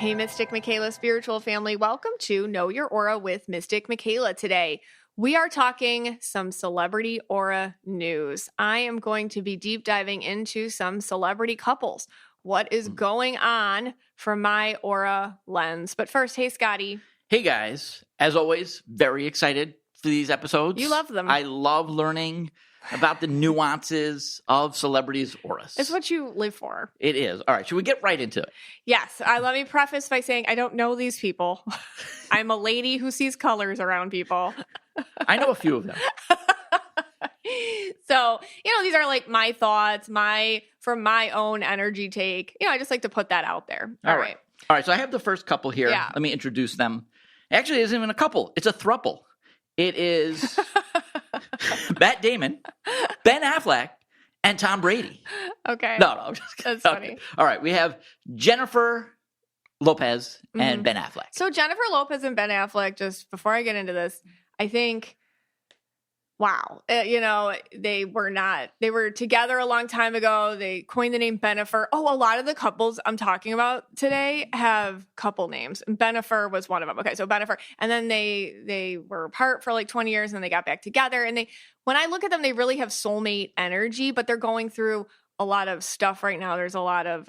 Hey, Mystic Michaela spiritual family. Welcome to Know Your Aura with Mystic Michaela. Today, we are talking some celebrity aura news. I am going to be deep diving into some celebrity couples. What is going on from my aura lens? But first, hey, Scotty. Hey, guys. As always, very excited for these episodes. You love them. I love learning about the nuances of celebrities' auras. It's what you live for. It is. All right. Should we get right into it? Yes. Let me preface by saying I don't know these people. I'm a lady who sees colors around people. I know a few of them. So, these are like my thoughts, from my own energy take. I just like to put that out there. All right. All right. So I have the first couple here. Yeah. Let me introduce them. Actually, it isn't even a couple. It's a throuple. It is Matt Damon, Ben Affleck, and Tom Brady. Okay. No, I'm just kidding. That's funny. All right. We have Jennifer Lopez and Ben Affleck. So Jennifer Lopez and Ben Affleck, just before I get into this, I think, wow, they were together a long time ago. They coined the name Bennifer. Oh, a lot of the couples I'm talking about today have couple names. Bennifer was one of them. Okay, so Bennifer. And then they were apart for like 20 years and then they got back together. And when I look at them, they really have soulmate energy, but they're going through a lot of stuff right now. There's a lot of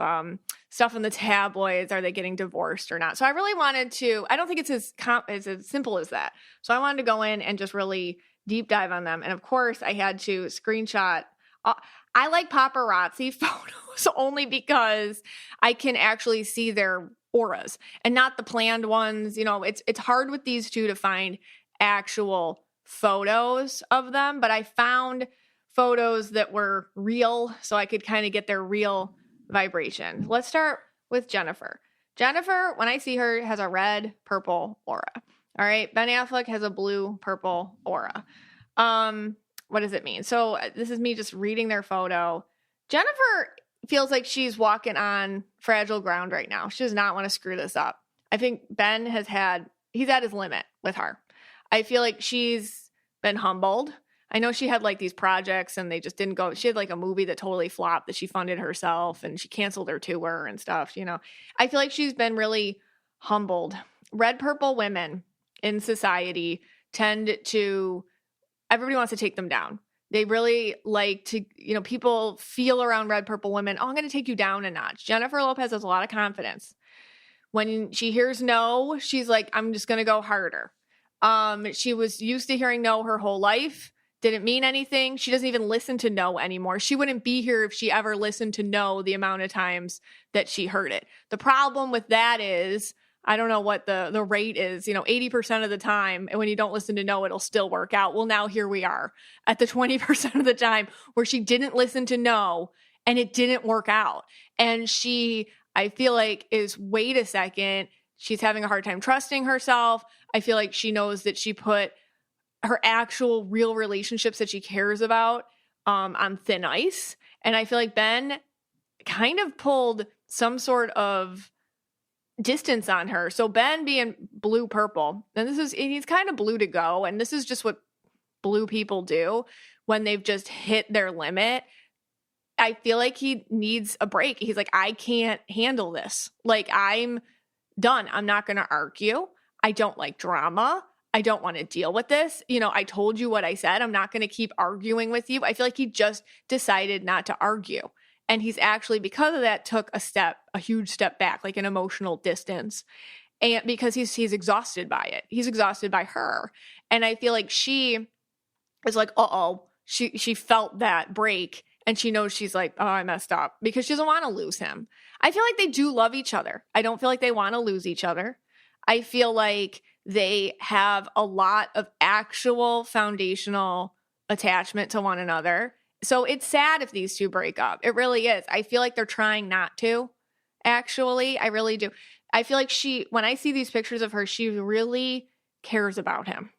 stuff in the tabloids. Are they getting divorced or not? So I really wanted to, I don't think it's as simple as that. So I wanted to go in and just really deep dive on them. And of course, I had to screenshot. I like paparazzi photos only because I can actually see their auras and not the planned ones. It's hard with these two to find actual photos of them, but I found photos that were real so I could kind of get their real vibration. Let's start with Jennifer. Jennifer, when I see her, has a red, purple aura. All right. Ben Affleck has a blue, purple aura. What does it mean? So this is me just reading their photo. Jennifer feels like she's walking on fragile ground right now. She does not want to screw this up. I think Ben he's at his limit with her. I feel like she's been humbled. I know she had like these projects and they just didn't go. She had like a movie that totally flopped that she funded herself and she canceled her tour and stuff. I feel like she's been really humbled. Red, purple women in society everybody wants to take them down. They really like to, people feel around red, purple women, oh, I'm going to take you down a notch. Jennifer Lopez has a lot of confidence. When she hears no, she's like, I'm just going to go harder. She was used to hearing no her whole life. Didn't mean anything. She doesn't even listen to no anymore. She wouldn't be here if she ever listened to no the amount of times that she heard it. The problem with that is, I don't know what the rate is, 80% of the time. And when you don't listen to no, it'll still work out. Well, now here we are at the 20% of the time where she didn't listen to no and it didn't work out. And I feel like wait a second, she's having a hard time trusting herself. I feel like she knows that she put her actual real relationships that she cares about on thin ice. And I feel like Ben kind of pulled some sort of distance on her. So Ben being blue purple, and he's kind of blue to go, and this is just what blue people do when they've just hit their limit. I feel like he needs a break. He's like, I can't handle this. Like, I'm done. I'm not going to argue. I don't like drama. I don't want to deal with this. I told you what I said. I'm not going to keep arguing with you. I feel like he just decided not to argue. And he's actually, because of that, took a huge step back, like an emotional distance. And because he's exhausted by it. He's exhausted by her. And I feel like she is like, she felt that break. And she knows she's like, oh, I messed up, because she doesn't want to lose him. I feel like they do love each other. I don't feel like they want to lose each other. I feel like they have a lot of actual foundational attachment to one another. So it's sad if these two break up. It really is. I feel like they're trying not to, actually. I really do. I feel like when I see these pictures of her, she really cares about him.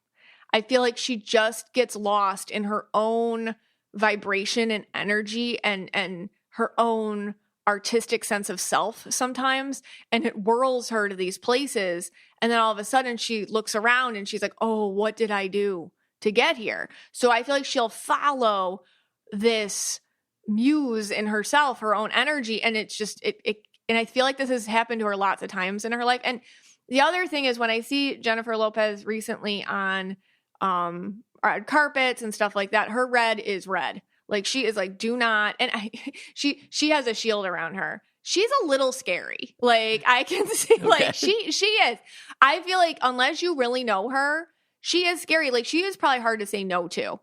I feel like she just gets lost in her own vibration and energy and her own artistic sense of self sometimes. And it whirls her to these places. And then all of a sudden she looks around and she's like, oh, what did I do to get here? So I feel like she'll follow this muse in herself, her own energy. And it's just, and I feel like this has happened to her lots of times in her life. And the other thing is when I see Jennifer Lopez recently on carpets and stuff like that, her red is red. Like she is like, do not. And she has a shield around her. She's a little scary. Like I can see, like she is. I feel like unless you really know her, she is scary. Like she is probably hard to say no to.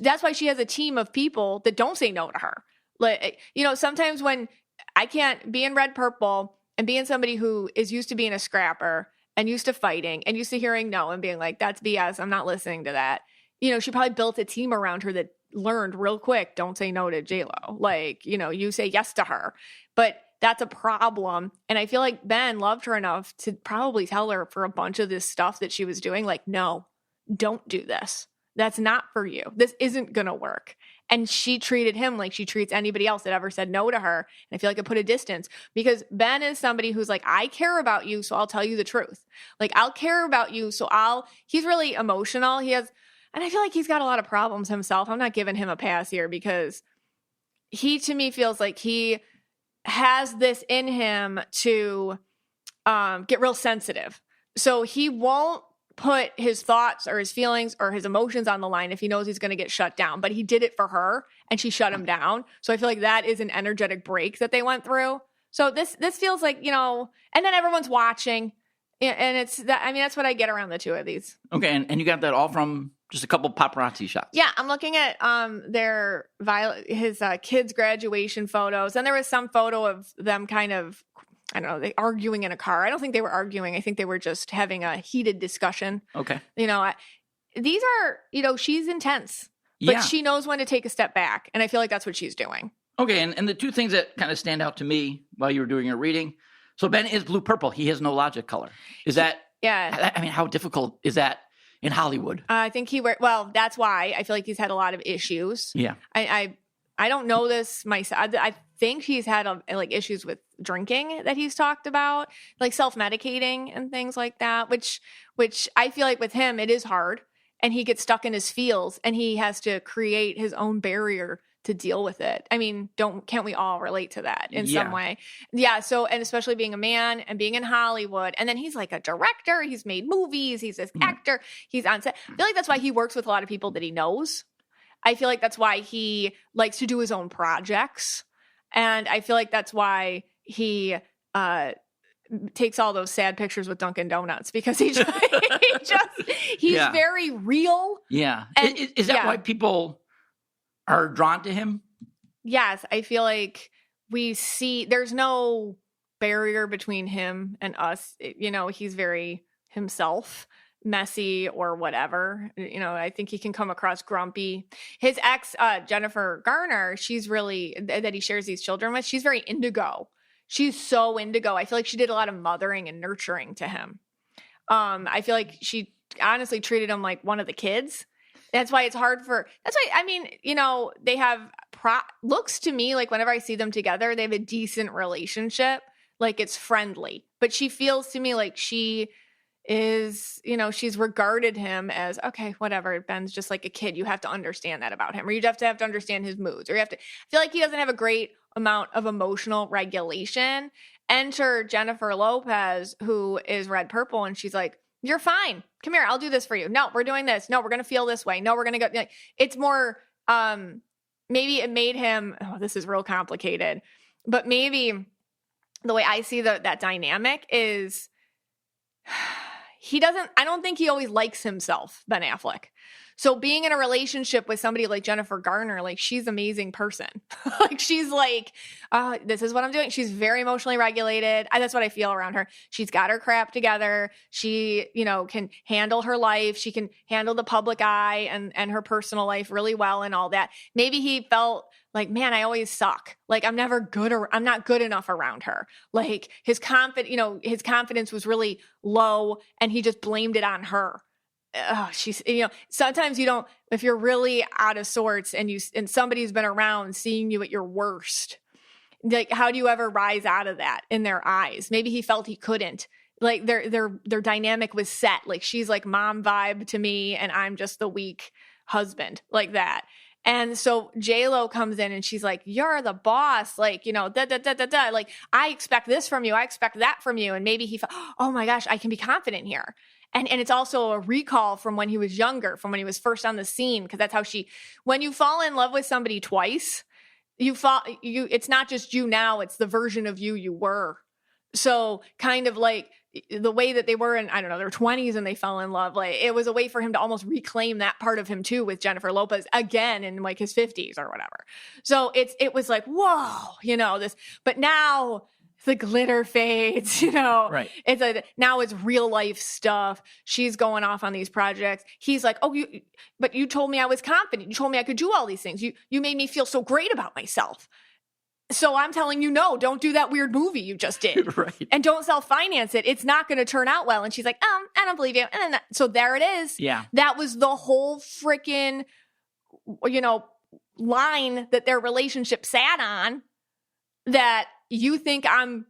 That's why she has a team of people that don't say no to her. Like, you know, sometimes when I can't be in red purple and being somebody who is used to being a scrapper and used to fighting and used to hearing no and being like, that's BS. I'm not listening to that. You know, she probably built a team around her that learned real quick, don't say no to JLO. Like, you know, you say yes to her. But that's a problem. And I feel like Ben loved her enough to probably tell her for a bunch of this stuff that she was doing, like, no, don't do this. That's not for you. This isn't going to work. And she treated him like she treats anybody else that ever said no to her. And I feel like it put a distance because Ben is somebody who's like, I care about you, so I'll tell you the truth. Like, I'll care about you, so he's really emotional. And I feel like he's got a lot of problems himself. I'm not giving him a pass here because he, to me, feels like he has this in him to get real sensitive. So he won't put his thoughts or his feelings or his emotions on the line if he knows he's going to get shut down. But he did it for her and she shut him down. So I feel like that is an energetic break that they went through. So this feels like, you know, and then everyone's watching. And it's that, I mean, that's what I get around the two of these. Okay. And you got that all from just a couple paparazzi shots. Yeah. I'm looking at his kids' graduation photos. And there was some photo of them kind of, I don't know, they arguing in a car. I don't think they were arguing. I think they were just having a heated discussion. Okay. You know, these are, you know, she's intense, but she knows when to take a step back. And I feel like that's what she's doing. Okay. And the two things that kind of stand out to me while you were doing your reading. So Ben is blue purple. He has no logic color. Is that, I mean, how difficult is that in Hollywood? I think that's why I feel like he's had a lot of issues. Yeah. I don't know this myself. I think he's had like issues with drinking that he's talked about, like self-medicating and things like that, which I feel like with him, it is hard and he gets stuck in his feels and he has to create his own barrier to deal with it. I mean, can't we all relate to that in some way? Yeah. So, and especially being a man and being in Hollywood, and then he's like a director, he's made movies, he's this actor, he's on set. I feel like that's why he works with a lot of people that he knows. I feel like that's why he likes to do his own projects. And I feel like that's why he takes all those sad pictures with Dunkin' Donuts because he's very real. Yeah. And, is that why people are drawn to him? Yes. I feel like there's no barrier between him and us. You know, he's very himself, messy or whatever. You know, I think he can come across grumpy. His ex, Jennifer Garner, she's really, that he shares these children with, she's very indigo. She's so indigo. I feel like she did a lot of mothering and nurturing to him. I feel like she honestly treated him like one of the kids. That's why I mean, you know, they have looks to me like whenever I see them together, they have a decent relationship. Like it's friendly, but she feels to me like she is, you know, she's regarded him as, okay, whatever. Ben's just like a kid. You have to understand that about him, or you have to understand his moods, or I feel like he doesn't have a great amount of emotional regulation. Enter Jennifer Lopez, who is red purple. And she's like, you're fine. Come here. I'll do this for you. No, we're doing this. No, we're going to feel this way. No, we're going to go. Like, it's more, maybe it made him, this is real complicated, but maybe the way I see that dynamic is I don't think he always likes himself, Ben Affleck. So being in a relationship with somebody like Jennifer Garner, like she's an amazing person. Like she's like, this is what I'm doing. She's very emotionally regulated. That's what I feel around her. She's got her crap together. She, you know, can handle her life. She can handle the public eye and her personal life really well and all that. Maybe he felt like, man, I always suck. Like I'm never good or I'm not good enough around her. Like his confidence was really low and he just blamed it on her. She's, you know, sometimes you don't, if you're really out of sorts and somebody's been around seeing you at your worst, like, how do you ever rise out of that in their eyes? Maybe he felt he couldn't. Like their dynamic was set. Like she's like mom vibe to me and I'm just the weak husband, like that. And so JLO comes in and she's like, you're the boss. Like, like, I expect this from you. I expect that from you. And maybe he felt, oh my gosh, I can be confident here. And it's also a recall from when he was younger, from when he was first on the scene. Because that's how when you fall in love with somebody twice, it's not just you now, it's the version of you were. So kind of like the way that they were in, I don't know, their 20s and they fell in love. Like it was a way for him to almost reclaim that part of him too with Jennifer Lopez again in like his 50s or whatever. So it was like, whoa, this, but now the glitter fades, Right. It's like, now it's real life stuff. She's going off on these projects. He's like, but you told me I was confident. You told me I could do all these things. You made me feel so great about myself. So I'm telling you, no, don't do that weird movie you just did. Right. And don't self-finance it. It's not going to turn out well. And she's like, I don't believe you. And then so there it is. Yeah. That was the whole freaking, line that their relationship sat on, that you think I'm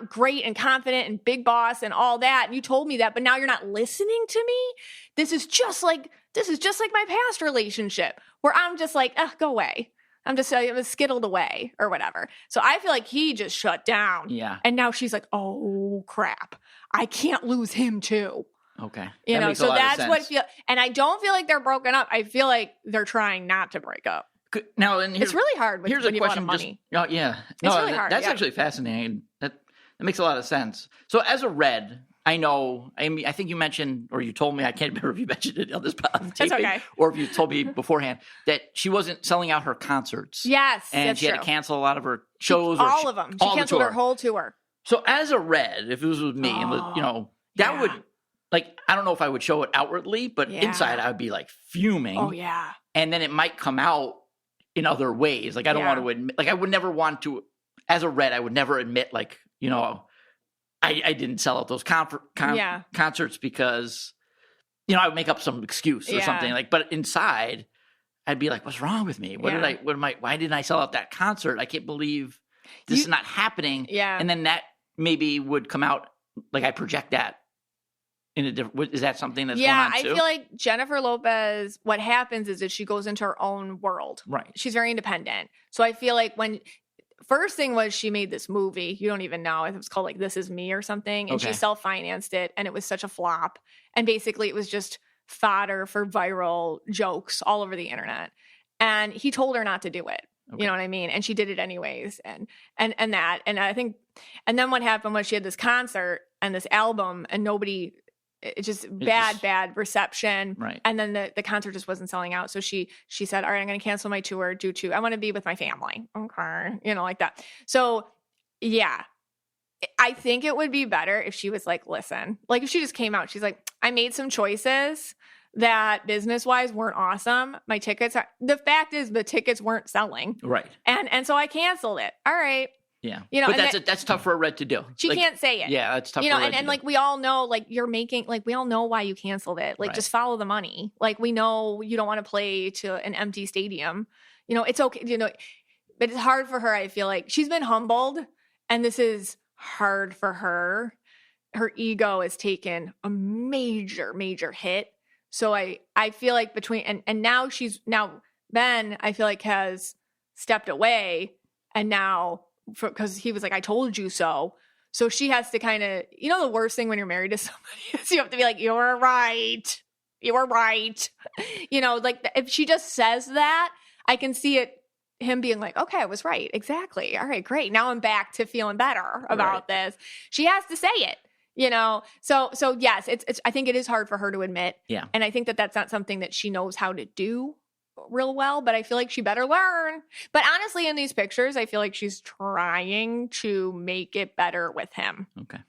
great and confident and big boss and all that. And you told me that, but now you're not listening to me. This is just like my past relationship where I'm just like, go away. I was skittled away or whatever. So I feel like he just shut down. Yeah. And now she's like, oh crap, I can't lose him too. Okay. So that's what and I don't feel like they're broken up. I feel like they're trying not to break up. Now, and it's really hard here's when a you want question. money. Yeah. It's really hard. That's actually fascinating. That makes a lot of sense. So as a red, I know, I think you mentioned, or you told me, I can't remember if you mentioned it on this taping, it's okay. or if you told me beforehand, that she wasn't selling out her concerts. Yes, and she had to cancel a lot of her shows. All of them. She canceled her whole tour. So as a red, if it was with me, that would, like, I don't know if I would show it outwardly, but inside I would be like fuming. Oh, yeah. And then it might come out in other ways. Like, I don't want to admit, like, I would never want to, as a red, I would never admit, like, I didn't sell out those concerts because, I would make up some excuse or something, like, but inside I'd be like, what's wrong with me? Why didn't I sell out that concert? I can't believe this is not happening. Yeah. And then that maybe would come out, like, I project that in a different, is that something that's going on too? I feel like Jennifer Lopez, what happens is that she goes into her own world. Right. She's very independent. So I feel like first thing was she made this movie. You don't even know. It was called like This Is Me or something. And she self-financed it. And it was such a flop. And basically it was just fodder for viral jokes all over the internet. And he told her not to do it. Okay. You know what I mean? And she did it anyways. And that. And I think, and then what happened was she had this concert and this album and it's just bad reception. Right. And then the concert just wasn't selling out. So she said, all right, I'm going to cancel my tour due to, I want to be with my family. Okay. Like that. So yeah, I think it would be better if she was like, listen, like if she just came out, she's like, I made some choices that business wise weren't awesome. My tickets, the fact is the tickets weren't selling. Right. And so I canceled it. All right. Yeah. But that's tough for a red to do. She can't say it. Yeah, that's tough for a red to do. And like we all know, like we all know why you canceled it. Like just follow the money. Like we know you don't want to play to an empty stadium. It's okay, but it's hard for her. I feel like she's been humbled and this is hard for her. Her ego has taken a major, major hit. So I feel like and now Ben, I feel like has stepped away and now because he was like, I told you so. So she has to kind of, the worst thing when you're married to somebody is you have to be like, you're right. You were right. Like if she just says that, I can see him being like, okay, I was right. Exactly. All right, great. Now I'm back to feeling better about this. She has to say it, So yes, it's, I think it is hard for her to admit. Yeah. And I think that's not something that she knows how to do real well, but I feel like she better learn. But honestly, in these pictures, I feel like she's trying to make it better with him. Okay.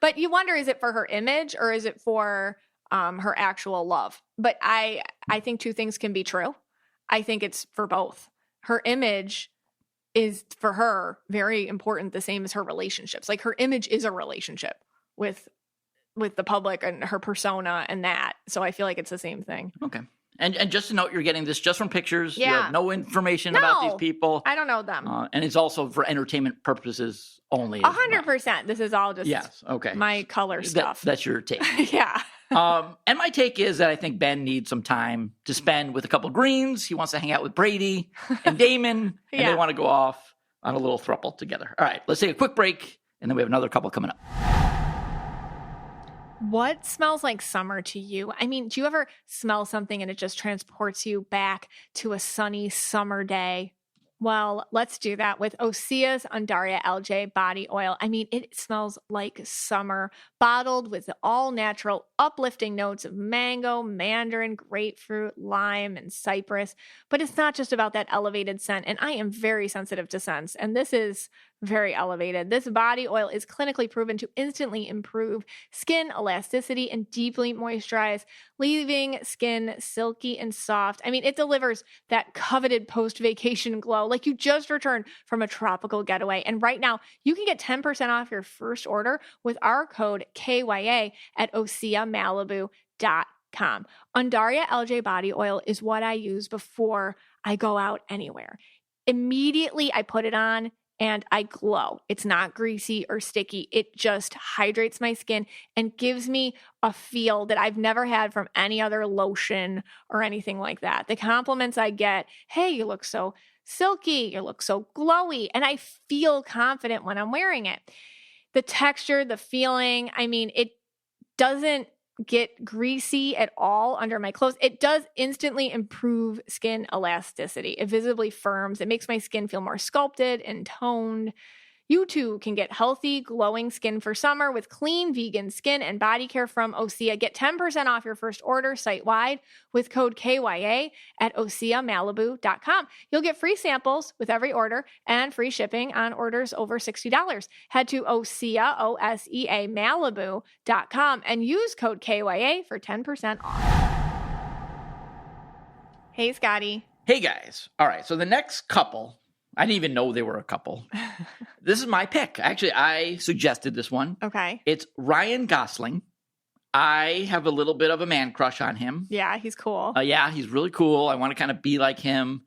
But you wonder, is it for her image or is it for her actual love? But I think two things can be true. I think it's for both. Her image is for her very important, the same as her relationships. Like her image is a relationship with the public and her persona and that. So I feel like it's the same thing. Okay. And just to note, you're getting this just from pictures. Yeah. You have no information about these people. I don't know them. And it's also for entertainment purposes only. 100%. This is all just okay. my color stuff. That's your take. Yeah. And my take is that I think Ben needs some time to spend with a couple greens. He wants to hang out with Brady and Damon, and they want to go off on a little throuple together. All right, let's take a quick break, and then we have another couple coming up. What smells like summer to you? I mean, do you ever smell something and it just transports you back to a sunny summer day? Well, let's do that with Osea's Undaria LJ body oil. I mean, it smells like summer, bottled with the all-natural uplifting notes of mango, mandarin, grapefruit, lime, and cypress. But it's not just about that elevated scent, and I am very sensitive to scents, and this is very elevated. This body oil is clinically proven to instantly improve skin elasticity and deeply moisturize, leaving skin silky and soft. I mean, it delivers that coveted post-vacation glow like you just returned from a tropical getaway. And right now, you can get 10% off your first order with our code KYA at OseaMalibu.com. Undaria LJ body oil is what I use before I go out anywhere. Immediately, I put it on and I glow. It's not greasy or sticky. It just hydrates my skin and gives me a feel that I've never had from any other lotion or anything like that. The compliments I get, hey, you look so silky, you look so glowy, and I feel confident when I'm wearing it. The texture, the feeling, I mean, it doesn't get greasy at all under my clothes. It does instantly improve skin elasticity. It visibly firms. It makes my skin feel more sculpted and toned. You too can get healthy, glowing skin for summer with clean vegan skin and body care from Osea. Get 10% off your first order site-wide with code KYA at OseaMalibu.com. You'll get free samples with every order and free shipping on orders over $60. Head to Osea, O-S-E-A, Malibu.com and use code KYA for 10% off. Hey, Scotty. Hey, guys. All right, so the next couple, I didn't even know they were a couple. This is my pick. Actually, I suggested this one. Okay. It's Ryan Gosling. I have a little bit of a man crush on him. Yeah, he's cool. Yeah, he's really cool. I want to kind of be like him.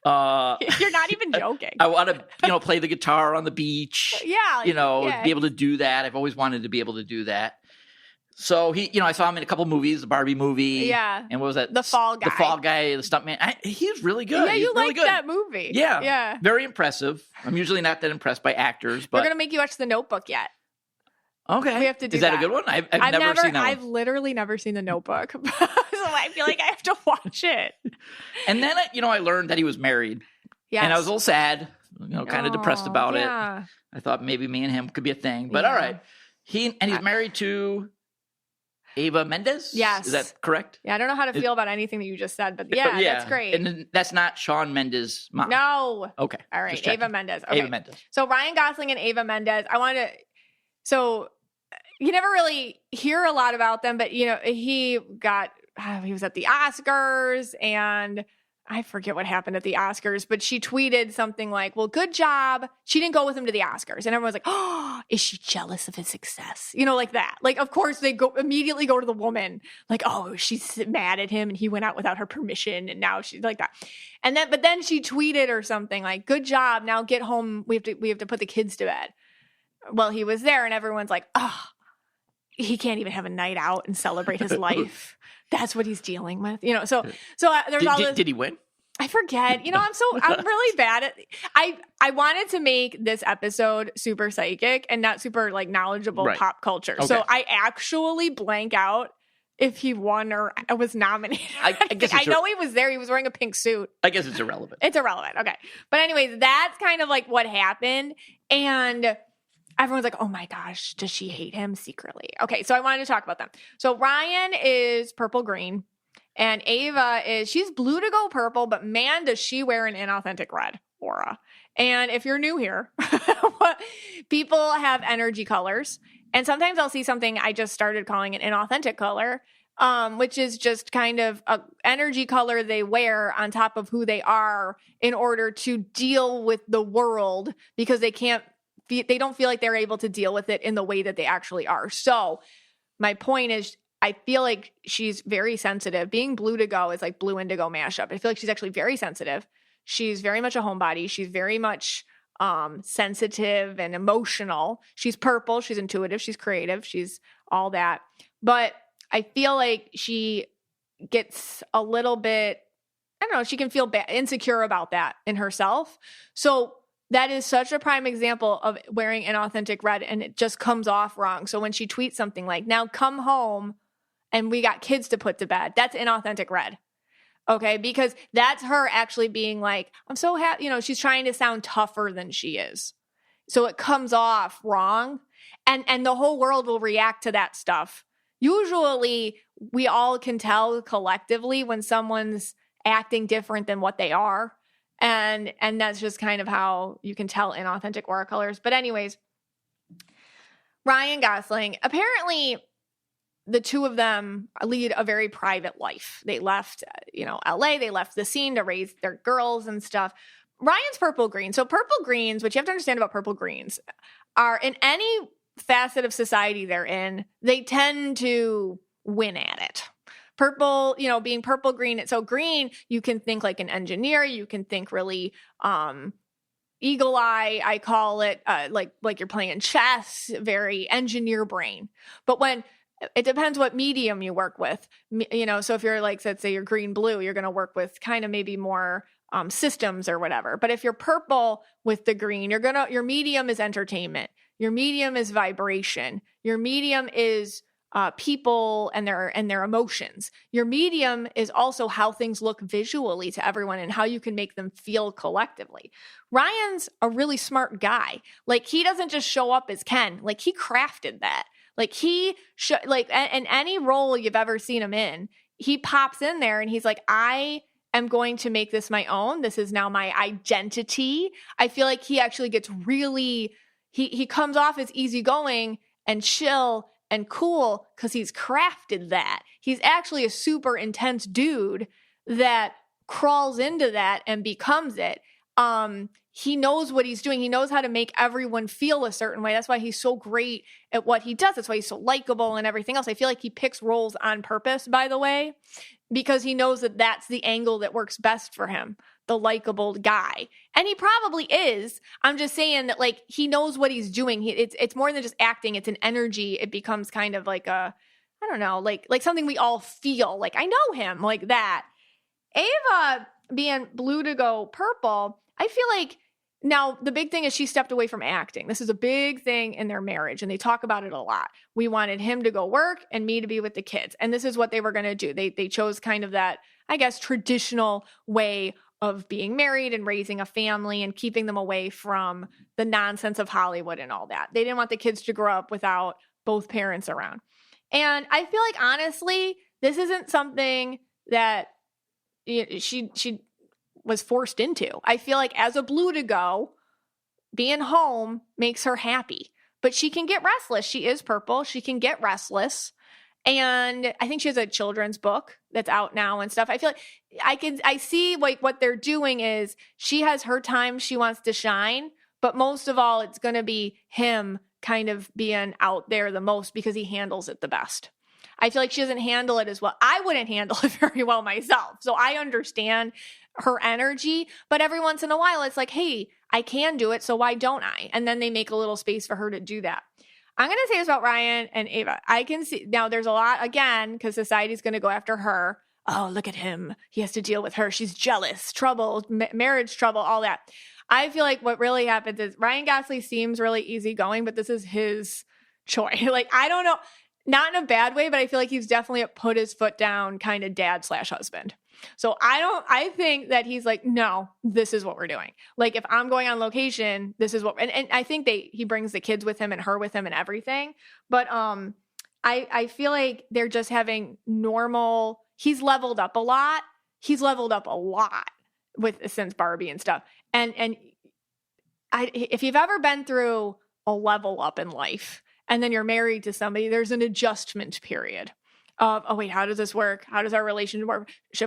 You're not even joking. I want to, play the guitar on the beach. Yeah. Be able to do that. I've always wanted to be able to do that. So I saw him in a couple movies, the Barbie movie. Yeah. And what was that? The Fall Guy. The Fall Guy, the stuntman. He's really good. Yeah, you liked that movie. Yeah. Yeah. Very impressive. I'm usually not that impressed by actors, but. We're going to make you watch The Notebook yet. Okay. We have to do that. Is that a good one? I've never seen that one. I've literally never seen The Notebook. So I feel like I have to watch it. And then, I learned that he was married. Yes. And I was a little sad, kind of depressed about it. I thought maybe me and him could be a thing. But all right. He's married to Eva Mendes? Yes. Is that correct? Yeah, I don't know how to feel about anything that you just said, but yeah, that's great. And that's not Shawn Mendes' mom? No. Okay. All right, Eva Mendes. Okay. Eva Mendes. So Ryan Gosling and Eva Mendes, so you never really hear a lot about them, but, he was at the Oscars and I forget what happened at the Oscars, but she tweeted something like, well, good job. She didn't go with him to the Oscars. And everyone's like, oh, is she jealous of his success? Like that. Like, of course, they immediately go to the woman. Like, oh, she's mad at him and he went out without her permission. And now she's like that. But then she tweeted or something like, good job. Now get home. We have to put the kids to bed. Well, he was there and everyone's like, oh, he can't even have a night out and celebrate his life. That's what he's dealing with, So there's all this. Did he win? I forget. I'm really bad at. I wanted to make this episode super psychic and not super knowledgeable pop culture. Okay. So I actually blank out if he won or was nominated. I guess I know he was there. He was wearing a pink suit. I guess it's irrelevant. It's irrelevant. Okay, but anyways, that's kind of what happened and. Everyone's like, oh my gosh, does she hate him secretly? Okay, so I wanted to talk about them. So Ryan is purple green and Ava she's blue to go purple, but man, does she wear an inauthentic red aura. And if you're new here, people have energy colors. And sometimes I'll see something I just started calling an inauthentic color, which is just kind of an energy color they wear on top of who they are in order to deal with the world because they don't feel like they're able to deal with it in the way that they actually are. So my point is, I feel like she's very sensitive. Being blue to go is like blue indigo mashup. I feel like she's actually very sensitive. She's very much a homebody. She's very much sensitive and emotional. She's purple. She's intuitive. She's creative. She's all that. but I feel like she gets a little bit, I don't know, she can feel insecure about that in herself. So that is such a prime example of wearing inauthentic red, and it just comes off wrong. So when she tweets something like, now come home and we got kids to put to bed, that's inauthentic red. Okay, because that's her actually being like, I'm so happy, she's trying to sound tougher than she is. So it comes off wrong, and the whole world will react to that stuff. Usually we all can tell collectively when someone's acting different than what they are. And that's just kind of how you can tell inauthentic aura colors. But anyways, Ryan Gosling, apparently the two of them lead a very private life. They left, LA, they left the scene to raise their girls and stuff. Ryan's purple green. So purple greens, what you have to understand about purple greens, are in any facet of society they're in, they tend to win at it. Purple, being purple green. So green, you can think like an engineer. You can think really eagle eye, I call it, like you're playing chess, very engineer brain. But when it depends what medium you work with, so if you're like, let's say you're green blue, you're going to work with kind of maybe more systems or whatever. But if you're purple with the green, your medium is entertainment. Your medium is vibration. Your medium is people and their emotions. Your medium is also how things look visually to everyone and how you can make them feel collectively. Ryan's a really smart guy. Like, he doesn't just show up as Ken. Like, he crafted that. Like, in any role you've ever seen him in, he pops in there and he's like, I am going to make this my own. This is now my identity. I feel like he actually gets really, he comes off as easygoing and chill and cool because he's crafted that. He's actually a super intense dude that crawls into that and becomes it. He knows what he's doing. He knows how to make everyone feel a certain way. That's why he's so great at what he does. That's why he's so likable and everything else. I feel like he picks roles on purpose, by the way, because he knows that that's the angle that works best for him, the likable guy. And he probably is. I'm just saying that, like, he knows what he's doing. It's more than just acting. It's an energy. It becomes kind of like I don't know, like something we all feel. Like, I know him, like that. Ava being blue to go purple, I feel like now the big thing is she stepped away from acting. This is a big thing in their marriage, and they talk about it a lot. We wanted him to go work and me to be with the kids. And this is what they were going to do. They chose kind of that, I guess, traditional way of being married and raising a family and keeping them away from the nonsense of Hollywood and all that. They didn't want the kids to grow up without both parents around. And I feel like, honestly, this isn't something that she was forced into. I feel like as a blue to go, being home makes her happy, but she can get restless. She is purple. She can get restless. And I think she has a children's book that's out now and stuff. I feel like I see like what they're doing is she has her time she wants to shine, but most of all, it's going to be him kind of being out there the most because he handles it the best. I feel like she doesn't handle it as well. I wouldn't handle it very well myself. So I understand her energy, but every once in a while it's like, hey, I can do it, so why don't I? And then they make a little space for her to do that. I'm going to say this about Ryan and Ava. I can see now there's a lot, again, because society's going to go after her. Oh, look at him. He has to deal with her. She's jealous, trouble, marriage trouble, all that. I feel like what really happens is Ryan Gosling seems really easygoing, but this is his choice. Like, I don't know, not in a bad way, but I feel like he's definitely a put his foot down kind of dad/husband. So I think that he's like, no, this is what we're doing. Like, if I'm going on location, this is what, and I think he brings the kids with him and her with him and everything. But I feel like they're just having normal, he's leveled up a lot. He's leveled up a lot since Barbie and stuff. And if you've ever been through a level up in life and then you're married to somebody, there's an adjustment period. Oh, wait, how does this work? How does our relationship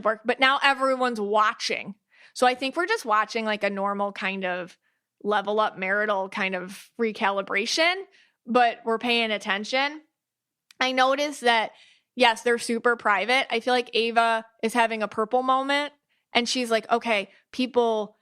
work? But now everyone's watching. So I think we're just watching like a normal kind of level up marital kind of recalibration, but we're paying attention. I noticed that, yes, they're super private. I feel like Ava is having a purple moment and she's like, okay,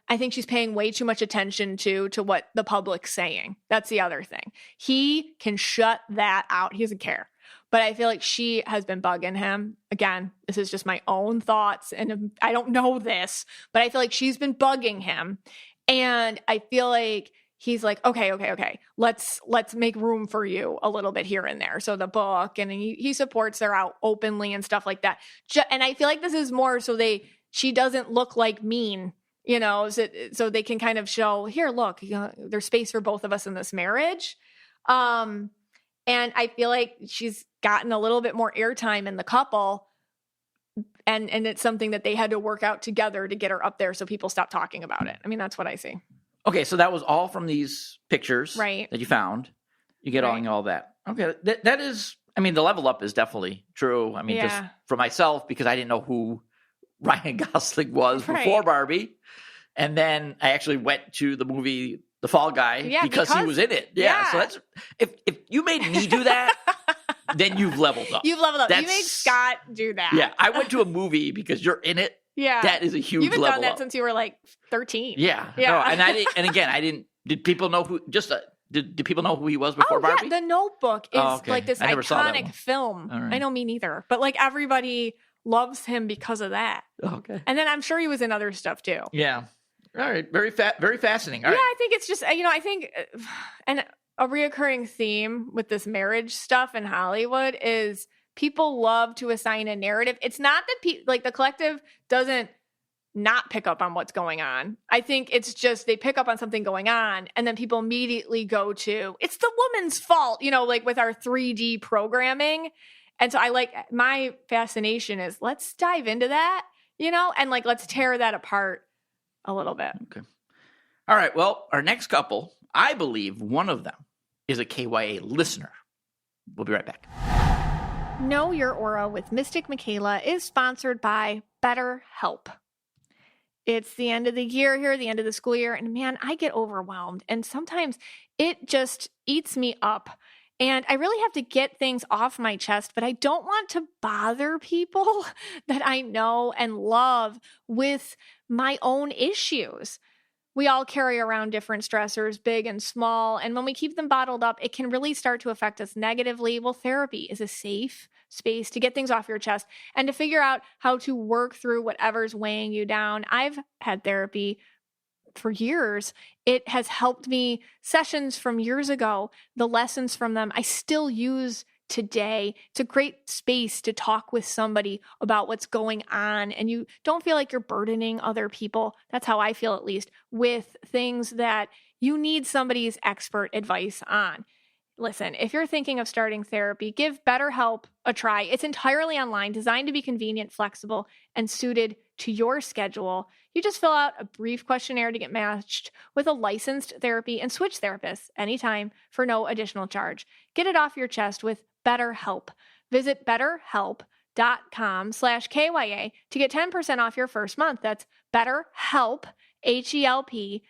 I think she's paying way too much attention to what the public's saying. That's the other thing. He can shut that out. He doesn't care. but I feel like she has been bugging him. Again, this is just my own thoughts, and I don't know this, but I feel like she's been bugging him. And I feel like he's like, okay, let's make room for you a little bit here and there. So the book, and he supports her out openly and stuff like that. And I feel like this is more so she doesn't look like mean, you know, so they can kind of show, here, look, you know, there's space for both of us in this marriage. And I feel like she's gotten a little bit more airtime in the couple, and it's something that they had to work out together to get her up there so people stop talking about it. I mean, that's what I see. Okay, so that was all from these pictures that you found. You get all that. Okay, that is, I mean, the level up is definitely true. I mean, just for myself, because I didn't know who Ryan Gosling was before Barbie. And then I actually went to the movie The Fall Guy because he was in it. Yeah. So that's, if you made me do that, then you've leveled up. You've leveled up. You made Scott do that. Yeah. I went to a movie because you're in it. Yeah. That is a huge level up. You've done that since you were like 13. Yeah. No, and again, did people know who, did people know who he was before Barbie? Yeah. The Notebook is like this iconic film. Right. I know, me neither. But like everybody loves him because of that. Okay. And then I'm sure he was in other stuff too. Yeah. All right. Very fascinating. All right. I think it's just, you know, I think, and a reoccurring theme with this marriage stuff in Hollywood is people love to assign a narrative. It's not that like the collective doesn't not pick up on what's going on. I think it's just they pick up on something going on, and then people immediately go to, it's the woman's fault, you know, like with our 3D programming. And so my fascination is, let's dive into that, you know, and like, let's tear that apart a little bit. Okay. All right. Well, our next couple, I believe one of them is a KYA listener. We'll be right back. Know Your Aura with Mystic Michaela is sponsored by BetterHelp. It's the end of the year here, the end of the school year, and man, I get overwhelmed. And sometimes it just eats me up. And I really have to get things off my chest, but I don't want to bother people that I know and love with my own issues. We all carry around different stressors, big and small, and when we keep them bottled up, it can really start to affect us negatively. Well, therapy is a safe space to get things off your chest and to figure out how to work through whatever's weighing you down. I've had therapy for years. It has helped me. Sessions from years ago, the lessons from them, I still use today. It's a great space to talk with somebody about what's going on, and you don't feel like you're burdening other people. That's how I feel, at least, with things that you need somebody's expert advice on. Listen, if you're thinking of starting therapy, give BetterHelp a try. It's entirely online, designed to be convenient, flexible, and suited to your schedule. You just fill out a brief questionnaire to get matched with a licensed therapy and switch therapists anytime for no additional charge. Get it off your chest with BetterHelp. Visit betterhelp.com/KYA to get 10% off your first month. That's BetterHelp, HELP.com/KYA.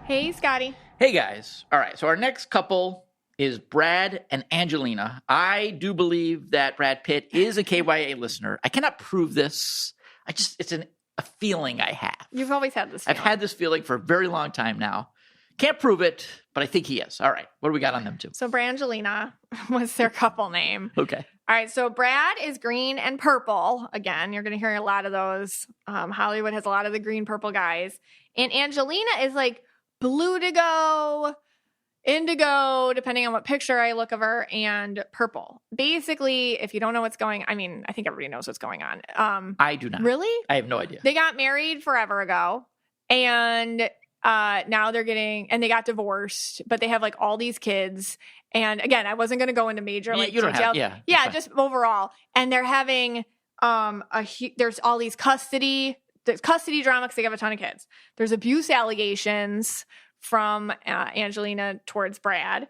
Hey, Scotty. Hey, guys. All right. So our next couple is Brad and Angelina. I do believe that Brad Pitt is a KYA listener. I cannot prove this. It's a feeling I have. You've always had this feeling. I've had this feeling for a very long time now. Can't prove it, but I think he is. All right. What do we got on them two? So Brangelina was their couple name. Okay. All right. So Brad is green and purple. Again, you're going to hear a lot of those. Hollywood has a lot of the green, purple guys. And Angelina is like blue to go, indigo, depending on what picture I look of her, and purple. Basically, if you don't know what's going on, I mean, I think everybody knows what's going on. I do not. Really? I have no idea. They got married forever ago, and now they're and they got divorced, but they have like all these kids. And again, I wasn't going to go into major details. Just overall. And they're having there's all these there's custody drama because they have a ton of kids. There's abuse allegations from Angelina towards Brad.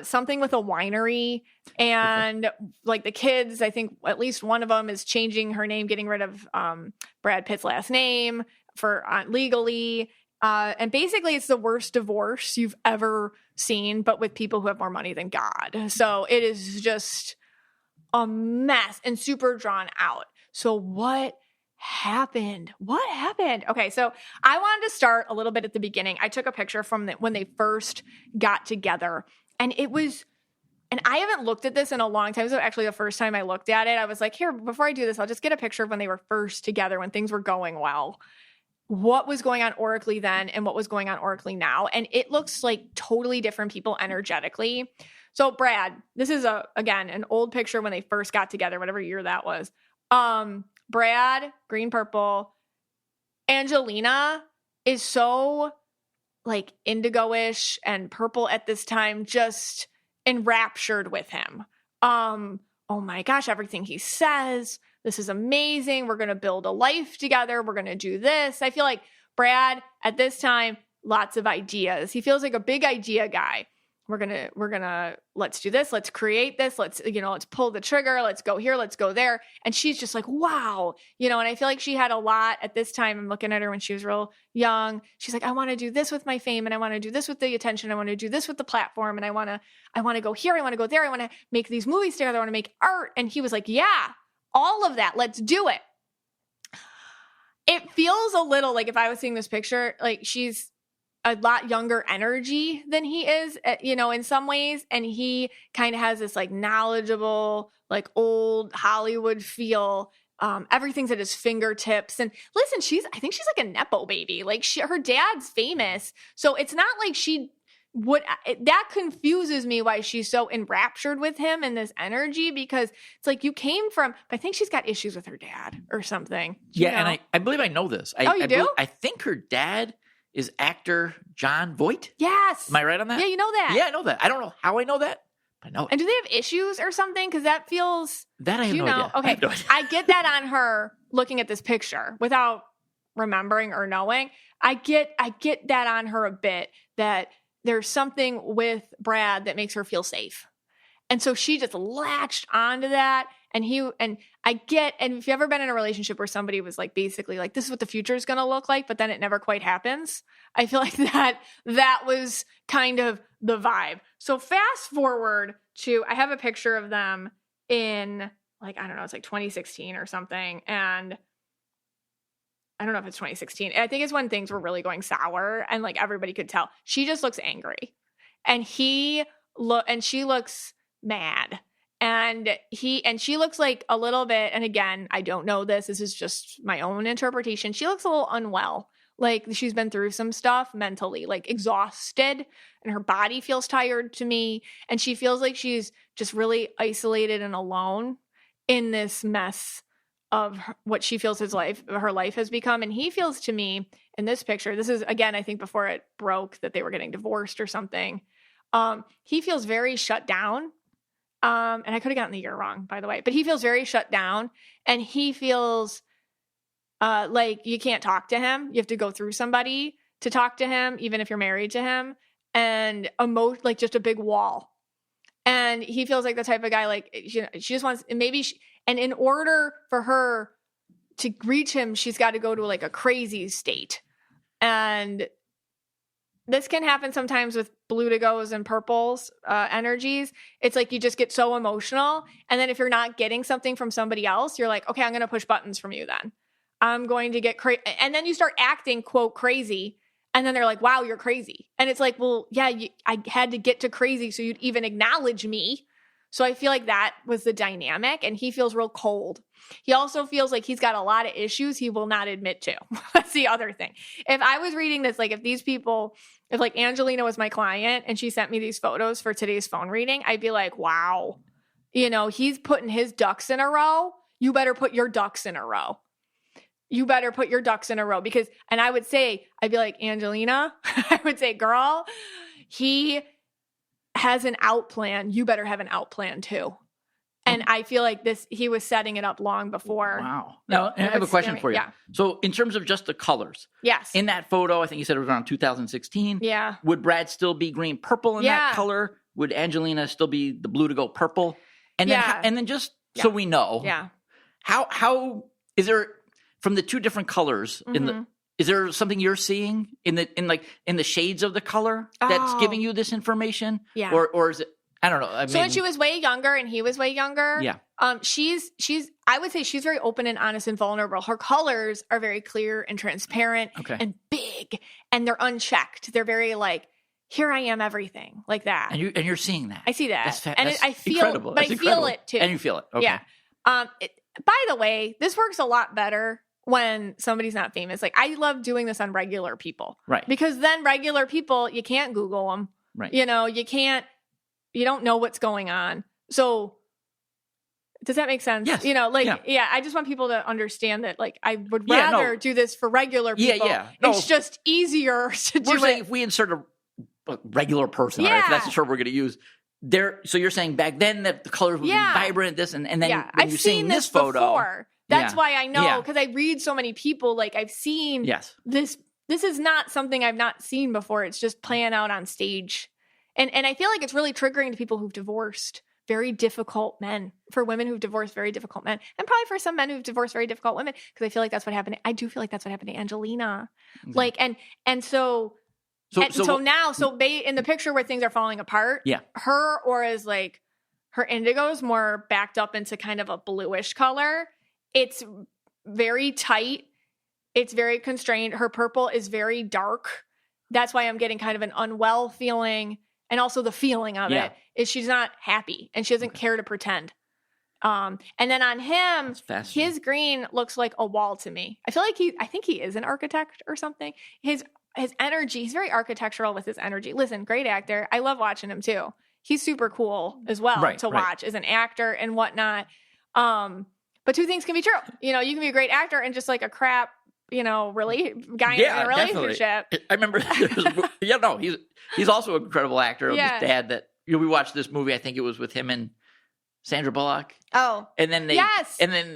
Something with a winery, and like the kids, I think at least one of them is changing her name, getting rid of Brad Pitt's last name for legally. And basically it's the worst divorce you've ever seen, but with people who have more money than God. So it is just a mess and super drawn out. So what happened? Okay, so I wanted to start a little bit at the beginning. I took a picture from when they first got together, And it was, and I haven't looked at this in a long time. So actually the first time I looked at it, I was like, here, before I do this, I'll just get a picture of when they were first together, when things were going well. What was going on aurically then and what was going on aurically now. And it looks like totally different people energetically. So Brad, this is again, an old picture when they first got together, whatever year that was. Brad, green, purple. Angelina is so like indigo-ish and purple at this time, just enraptured with him. Oh my gosh, everything he says, this is amazing. We're going to build a life together. We're going to do this. I feel like Brad at this time, lots of ideas. He feels like a big idea guy. We're going to, let's do this. Let's create this. Let's pull the trigger. Let's go here. Let's go there. And she's just like, wow. And I feel like she had a lot at this time. I'm looking at her when she was real young. She's like, I want to do this with my fame. And I want to do this with the attention. I want to do this with the platform. And I want to go here. I want to go there. I want to make these movies together. I want to make art. And he was like, yeah, all of that. Let's do it. It feels a little like, if I was seeing this picture, like she's a lot younger energy than he is, in some ways. And he kind of has this like knowledgeable, like old Hollywood feel. Everything's at his fingertips. And listen, I think she's like a Nepo baby. Like her dad's famous. So it's not like that confuses me why she's so enraptured with him and this energy, because it's like you came from, I think she's got issues with her dad or something. And I believe I know this. You do? I think her dad is actor Jon Voight. Yes. Am I right on that? Yeah, you know that. Yeah, I know that. I don't know how I know that, but I know it. And do they have issues or something? Because that feels... That I have no idea. Okay, I get that on her looking at this picture without remembering or knowing. I get that on her a bit, that there's something with Brad that makes her feel safe. And so she just latched onto that. And if you've ever been in a relationship where somebody was like, basically like, this is what the future is going to look like, but then it never quite happens. I feel like that was kind of the vibe. So fast forward to, I have a picture of them in like, I don't know, it's like 2016 or something. And I don't know if it's 2016. I think it's when things were really going sour and like everybody could tell. She just looks angry. And she looks mad. And she looks like a little bit, and again, I don't know this is just my own interpretation. She looks a little unwell. Like she's been through some stuff mentally, like exhausted, and her body feels tired to me. And she feels like she's just really isolated and alone in this mess of what she feels her life has become. And he feels to me in this picture, this is again, I think before it broke that they were getting divorced or something. He feels very shut down. And I could have gotten the year wrong, by the way, but he feels very shut down, and he feels like you can't talk to him. You have to go through somebody to talk to him, even if you're married to him, and like just a big wall. And he feels like the type of guy, like, she just wants, and in order for her to reach him, she's got to go to like a crazy state. And this can happen sometimes with blutigos and purples energies. It's like you just get so emotional. And then if you're not getting something from somebody else, you're like, okay, I'm going to push buttons from you then. I'm going to get crazy. And then you start acting, quote, crazy. And then they're like, wow, you're crazy. And it's like, well, yeah, I had to get to crazy so you'd even acknowledge me. So I feel like that was the dynamic. And he feels real cold. He also feels like he's got a lot of issues he will not admit to. That's the other thing. If I was reading this, like if like Angelina was my client and she sent me these photos for today's phone reading, I'd be like, wow, he's putting his ducks in a row. You better put your ducks in a row. You better put your ducks in a row and I'd be like, Angelina, I would say, girl, he has an out plan. You better have an out plan too. And I feel like he was setting it up long before. Wow. Now, I have a question for you. Yeah. So in terms of just the colors. Yes. In that photo, I think you said it was around 2016. Yeah. Would Brad still be green purple in that color? Would Angelina still be the blue to go purple? And then so we know. Yeah. How is there, from the two different colors is there something you're seeing in the shades of the color that's giving you this information? Yeah. Or is it, I don't know. So when she was way younger and he was way younger, she's I would say she's very open and honest and vulnerable. Her colors are very clear and transparent and big, and they're unchecked. They're very like, here I am, everything like that. And you're seeing that. I see that. That's I feel, incredible. but I feel it too. And you feel it. Okay. Yeah. By the way, this works a lot better when somebody's not famous. Like, I love doing this on regular people. Right. Because then regular people, you can't Google them. Right. You don't know what's going on. So does that make sense? Yes. I just want people to understand that, like, I would rather do this for regular people. Yeah. No, it's just easier to do saying it. if we insert a regular person, right, if that's the term we're going to use, so you're saying back then that the colors would be vibrant, this, and then when I've seen this photo before. That's why I know, because I read so many people, like, I've seen this. This is not something I've not seen before. It's just playing out on stage. And I feel like it's really triggering to people who've divorced very difficult men, for women who've divorced very difficult men, and probably for some men who've divorced very difficult women, because I feel like that's what happened. I do feel like that's what happened to Angelina. Mm-hmm. Like, so in the picture where things are falling apart, her aura is like, her indigo is more backed up into kind of a bluish color. It's very tight. It's very constrained. Her purple is very dark. That's why I'm getting kind of an unwell feeling. And also the feeling of it is she's not happy and she doesn't care to pretend. And then on him, his green looks like a wall to me. I think he is an architect or something. His energy, he's very architectural with his energy. Listen, great actor. I love watching him too. He's super cool as well to watch as an actor and whatnot. But two things can be true. You can be a great actor and just like a crap, really guy in a relationship. Definitely. I remember he's also an incredible actor of his dad that we watched this movie. I think it was with him and Sandra Bullock. Oh. And then they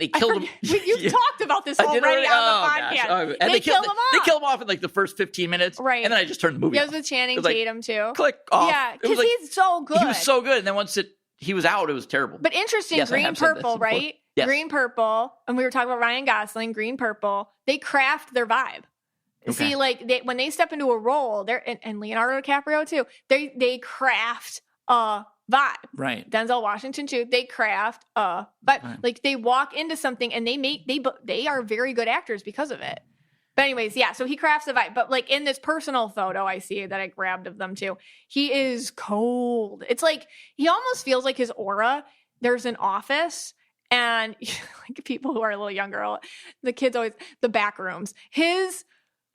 killed him. You've talked about this already on the podcast. And they killed him off. They killed him off in like the first 15 minutes. Right. And then I just turned the movie off. It was with Channing Tatum too. Click off. Yeah, because he's so good. He was so good. And then once he was out, it was terrible. But interesting, green purple, right? Yes. Green purple. And we were talking about Ryan Gosling, green purple. They craft their vibe. Okay. See, like when they step into a role, and Leonardo DiCaprio too, they craft a vibe. Right. Denzel Washington too. They craft a vibe. Right. Like they walk into something and they are very good actors because of it. But anyways, so he crafts a vibe. But like in this personal photo I see that I grabbed of them too, he is cold. It's like he almost feels like his aura. There's an office. And like people who are a little younger, the kids always, the back rooms. His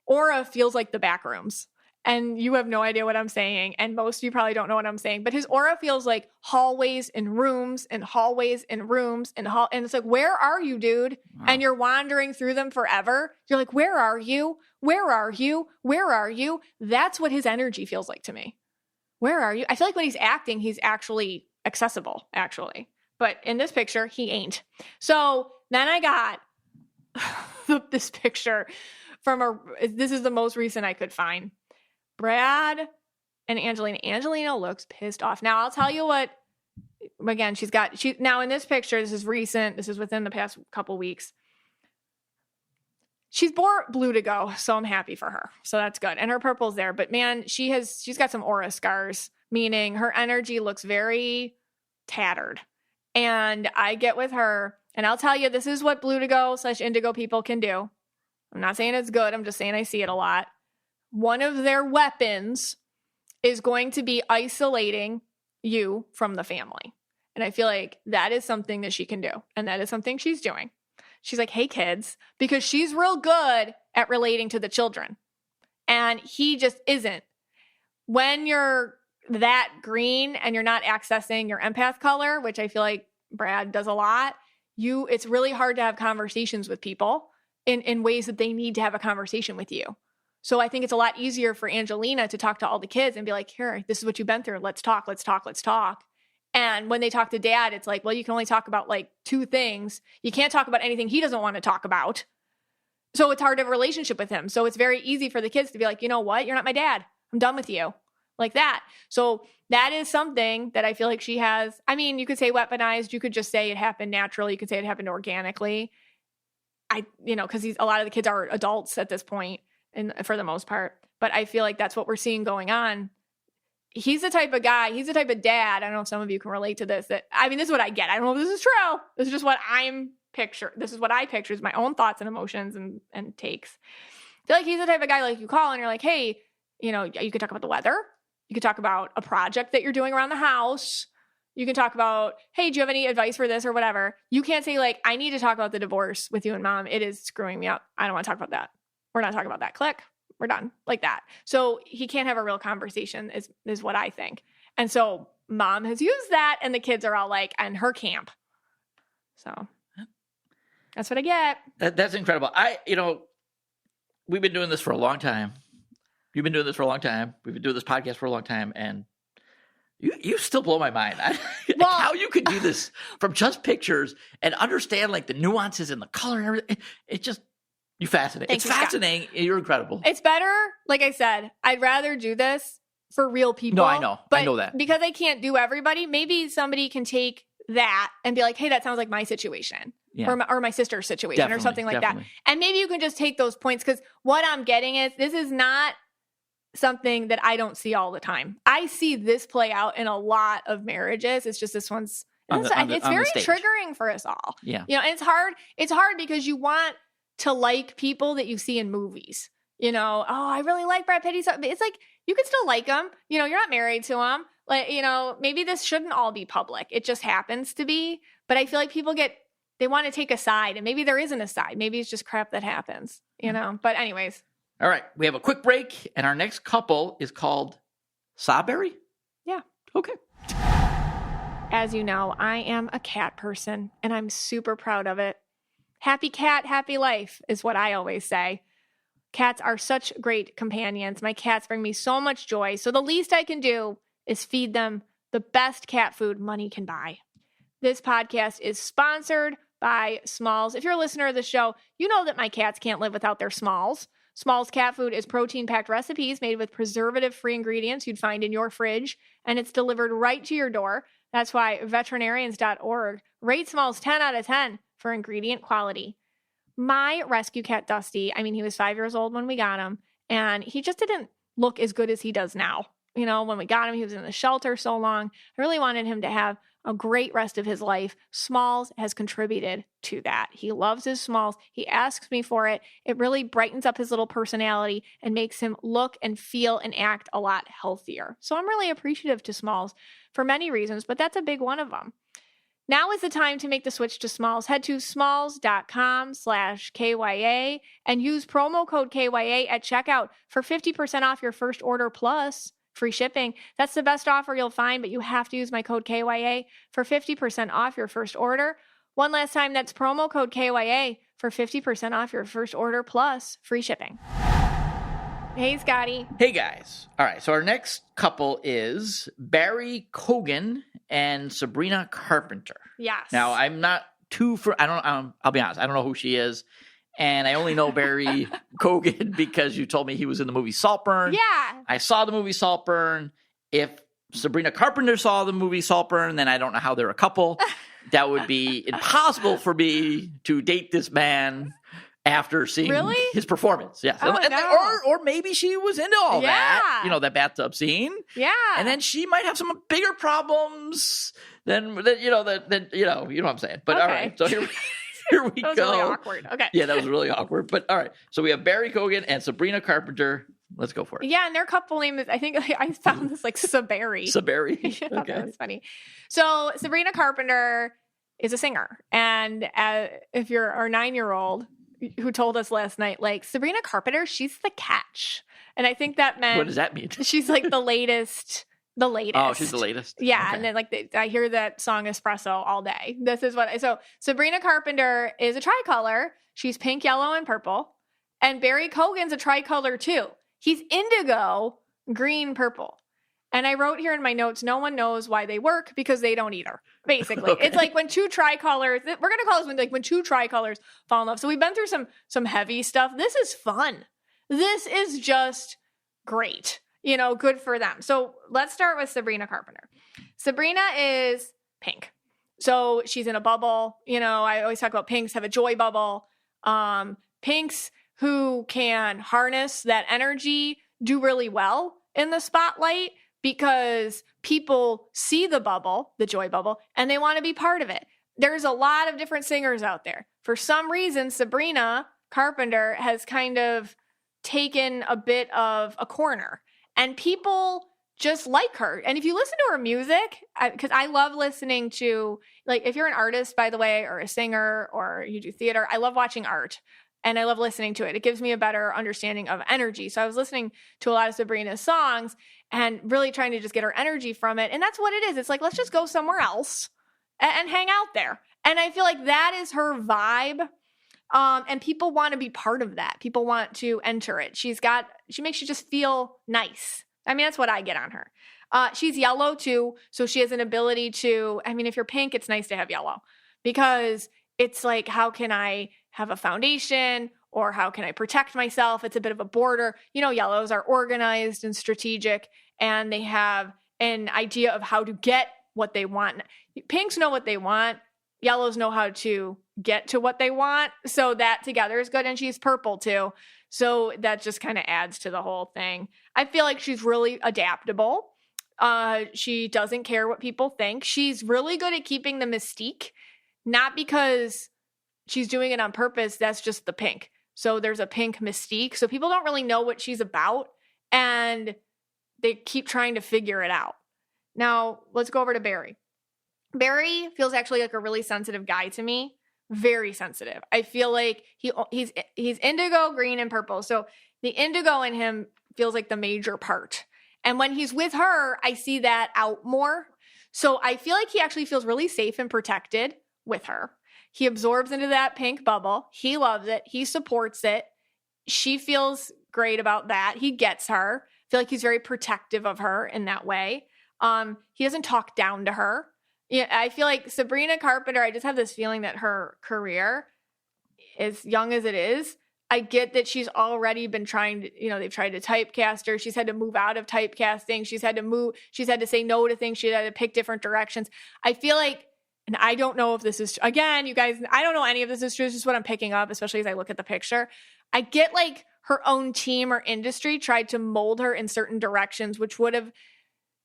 aura feels like the back rooms. And you have no idea what I'm saying. And most of you probably don't know what I'm saying. But his aura feels like hallways and rooms and hallways and rooms and it's like, where are you, dude? Wow. And you're wandering through them forever. You're like, where are you? Where are you? Where are you? That's what his energy feels like to me. Where are you? I feel like when he's acting, he's actually accessible, actually. But in this picture, he ain't. So then I got this picture this is the most recent I could find. Brad and Angelina. Angelina looks pissed off. Now, I'll tell you what, again, now in this picture, this is recent. This is within the past couple weeks. She's blue to go, so I'm happy for her. So that's good. And her purple's there. But man, she's got some aura scars, meaning her energy looks very tattered. And I get with her, and I'll tell you, this is what blue to go / indigo people can do. I'm not saying it's good. I'm just saying I see it a lot. One of their weapons is going to be isolating you from the family. And I feel like that is something that she can do. And that is something she's doing. She's like, hey, kids, because she's real good at relating to the children. And he just isn't. When you're that green and you're not accessing your empath color, which I feel like Brad does a lot, it's really hard to have conversations with people in ways that they need to have a conversation with you. So I think it's a lot easier for Angelina to talk to all the kids and be like, here, this is what you've been through. Let's talk. And when they talk to dad, it's like, well, you can only talk about like 2 things. You can't talk about anything he doesn't want to talk about. So it's hard to have a relationship with him. So it's very easy for the kids to be like, you know what? You're not my dad. I'm done with you. Like that. So that is something that I feel like she has. I mean, you could say weaponized. You could just say it happened naturally. You could say it happened organically. Because a lot of the kids are adults at this point, and for the most part. But I feel like that's what we're seeing going on. He's the type of guy. He's the type of dad. I don't know if some of you can relate to this. This is what I get. I don't know if this is true. This is just what This is what I picture. Is my own thoughts and emotions and takes. I feel like he's the type of guy like you call and you're like, hey, you could talk about the weather. You could talk about a project that you're doing around the house. You can talk about, hey, do you have any advice for this or whatever? You can't say like, I need to talk about the divorce with you and mom. It is screwing me up. I don't want to talk about that. We're not talking about that. Click. We're done. Like that. So he can't have a real conversation is what I think. And so mom has used that and the kids are all like in her camp. So that's what I get. That's incredible. We've been doing this for a long time. You've been doing this for a long time. We've been doing this podcast for a long time. And you still blow my mind. How you could do this from just pictures and understand like the nuances and the color and everything. It's just, you fascinate. It's fascinating. Scott. You're incredible. It's better. Like I said, I'd rather do this for real people. No, I know. But I know that. Because I can't do everybody, maybe somebody can take that and be like, hey, that sounds like my situation. Yeah. Or my sister's situation or something like that. And maybe you can just take those points because what I'm getting is this is not something that I don't see all the time. I see this play out in a lot of marriages. It's just this one's it's very triggering for us all. Yeah. And it's hard. It's hard because you want to like people that you see in movies. I really like Brad Pitt. It's like you can still like him. You're not married to him. Like, maybe this shouldn't all be public. It just happens to be. But I feel like people they want to take a side and maybe there isn't a side. Maybe it's just crap that happens, But anyways. All right. We have a quick break and our next couple is called Sabarry. Yeah. Okay. As you know, I am a cat person and I'm super proud of it. Happy cat, happy life is what I always say. Cats are such great companions. My cats bring me so much joy. So the least I can do is feed them the best cat food money can buy. This podcast is sponsored by Smalls. If you're a listener of the show, you know that my cats can't live without their Smalls. Smalls cat food is protein-packed recipes made with preservative-free ingredients you'd find in your fridge, and it's delivered right to your door. That's why veterinarians.org rates Smalls 10 out of 10 for ingredient quality. My rescue cat, Dusty, he was 5 years old when we got him, and he just didn't look as good as he does now. When we got him, he was in the shelter so long. I really wanted him to have a great rest of his life. Smalls has contributed to that. He loves his Smalls. He asks me for it. It really brightens up his little personality and makes him look and feel and act a lot healthier. So I'm really appreciative to Smalls for many reasons, but that's a big one of them. Now is the time to make the switch to Smalls. Head to smalls.com/KYA and use promo code KYA at checkout for 50% off your first order plus free shipping. That's the best offer you'll find, but you have to use my code KYA for 50% off your first order. One last time, that's promo code KYA for 50% off your first order plus free shipping. Hey, Scotty. Hey, guys. All right, so our next couple is Barry Keoghan and Sabrina Carpenter. Yes. Now, I'm not I'll be honest, I don't know who she is. And I only know Barry Keoghan because you told me he was in the movie Saltburn. Yeah. I saw the movie Saltburn. If Sabrina Carpenter saw the movie Saltburn, then I don't know how they're a couple. That would be impossible for me to date this man after seeing his performance. Yes. Oh, no. Or maybe she was into all that. That bathtub scene. Yeah. And then she might have some bigger problems than you know what I'm saying. But all right. So here we that was go. Really awkward. Okay. Yeah, that was really awkward. But all right. So we have Barry Keoghan and Sabrina Carpenter. Let's go for it. Yeah, and their couple name is, I think I found this like Sabarry. Sabarry. Yeah, okay. That's funny. So Sabrina Carpenter is a singer. And if you're our 9-year-old who told us last night, like, Sabrina Carpenter, she's the catch. And I think that meant... What does that mean? She's like the latest. Oh, she's the latest. Yeah, okay. And then I hear that song Espresso all day. This is so Sabrina Carpenter is a tricolor. She's pink, yellow, and purple. And Barry Keoghan's a tricolor too. He's indigo, green, purple. And I wrote here in my notes, no one knows why they work because they don't either. Basically, okay. It's like when two tricolors, we're going to call this when two tricolors fall in love. So we've been through some heavy stuff. This is fun. This is just great. Good for them. So let's start with Sabrina Carpenter. Sabrina is pink. So she's in a bubble. I always talk about pinks have a joy bubble. Pinks who can harness that energy do really well in the spotlight because people see the bubble, the joy bubble, and they want to be part of it. There's a lot of different singers out there. For some reason, Sabrina Carpenter has kind of taken a bit of a corner. And people just like her. And if you listen to her music, because I love listening to, like, if you're an artist, by the way, or a singer, or you do theater, I love watching art and I love listening to it. It gives me a better understanding of energy. So I was listening to a lot of Sabrina's songs and really trying to just get her energy from it. And that's what it is. It's like, let's just go somewhere else and hang out there. And I feel like that is her vibe. And people want to be part of that. People want to enter it. She makes you just feel nice. I mean, that's what I get on her. She's yellow too. So she has an ability to, I mean, if you're pink, it's nice to have yellow because it's like, how can I have a foundation or how can I protect myself? It's a bit of a border. You know, yellows are organized and strategic and they have an idea of how to get what they want. Pinks know what they want. Yellows know how to get to what they want. So that together is good. And she's purple too. So that just kind of adds to the whole thing. I feel like she's really adaptable. She doesn't care what people think. She's really good at keeping the mystique, not because she's doing it on purpose. That's just the pink. So there's a pink mystique. So people don't really know what she's about and they keep trying to figure it out. Now let's go over to Barry. Barry feels actually like a really sensitive guy to me. Very sensitive. I feel like he's indigo, green, and purple. So the indigo in him feels like the major part. And when he's with her, I see that out more. So I feel like he actually feels really safe and protected with her. He absorbs into that pink bubble. He loves it. He supports it. She feels great about that. He gets her. I feel like he's very protective of her in that way. He doesn't talk down to her. Yeah, I feel like Sabrina Carpenter, I just have this feeling that her career, as young as it is, I get that she's already been trying to, they've tried to typecast her. She's had to move out of typecasting. She's had to say no to things. She had to pick different directions. I feel like, and I don't know if this is, again, you guys, I don't know any of this is true. It's just what I'm picking up, especially as I look at the picture. I get like her own team or industry tried to mold her in certain directions, which would have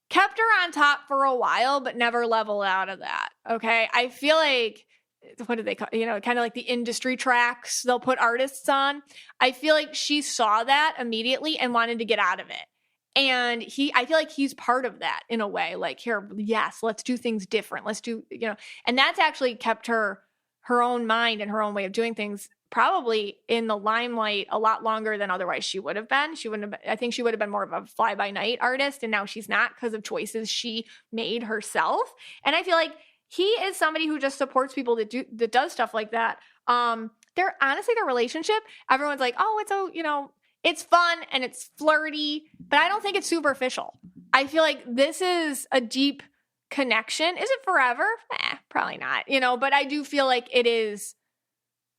kept her on top for a while, but never level out of that. Okay. I feel like, what do they call, kind of like the industry tracks they'll put artists on. I feel like she saw that immediately and wanted to get out of it. And I feel like he's part of that in a way, like, here, yes, let's do things different. Let's do, and that's actually kept her own mind and her own way of doing things probably in the limelight a lot longer than otherwise she would have been. I think she would have been more of a fly-by-night artist, and now she's not because of choices she made herself. And I feel like he is somebody who just supports people that does stuff like that. Their relationship, everyone's like, oh, it's fun and it's flirty, but I don't think it's superficial. I feel like this is a deep connection. Is it forever? Probably not, but I do feel like it is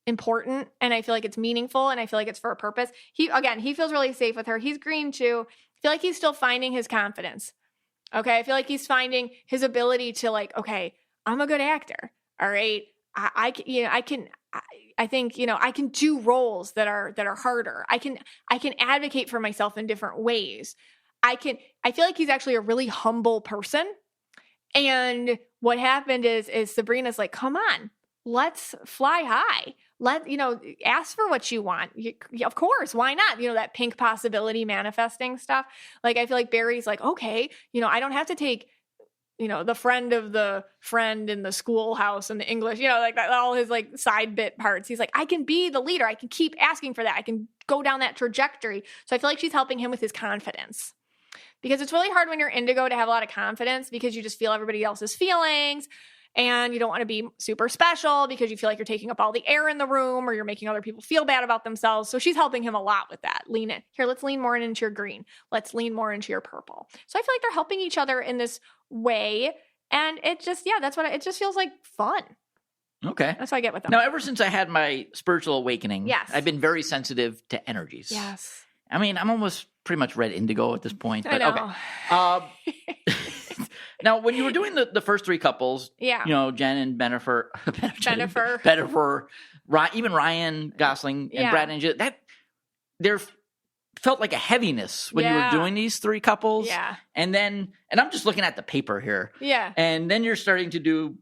important and I feel like it's meaningful and I feel like it's for a purpose. He feels really safe with her. He's green too. I feel like he's still finding his confidence. Okay. I feel like he's finding his ability to like, okay, I'm a good actor. All right. I think I can do roles that are harder. I can advocate for myself in different ways. I feel like he's actually a really humble person. And what happened is Sabrina's like, come on, let's fly high. Ask for what you want. Of course, why not? That pink possibility manifesting stuff. Like, I feel like Barry's like, okay, I don't have to take, the friend of the friend in the schoolhouse and the English, like that, all his like side bit parts. He's like, I can be the leader. I can keep asking for that. I can go down that trajectory. So I feel like she's helping him with his confidence. Because it's really hard when you're indigo to have a lot of confidence because you just feel everybody else's feelings. And you don't want to be super special because you feel like you're taking up all the air in the room or you're making other people feel bad about themselves. So she's helping him a lot with that. Lean in. Here, let's lean more into your green. Let's lean more into your purple. So I feel like they're helping each other in this way. And it just, it just feels like fun. Okay. That's what I get with them. Now, ever since I had my spiritual awakening, yes, I've been very sensitive to energies. Yes. I mean, I'm almost pretty much red indigo at this point. But I know. Okay. Now, when you were doing the first three couples, yeah, Jen and Bennifer, even Ryan Gosling and Brad and Angelina, there felt like a heaviness when you were doing these three couples. Yeah. And I'm just looking at the paper here. Yeah. And then you're starting to do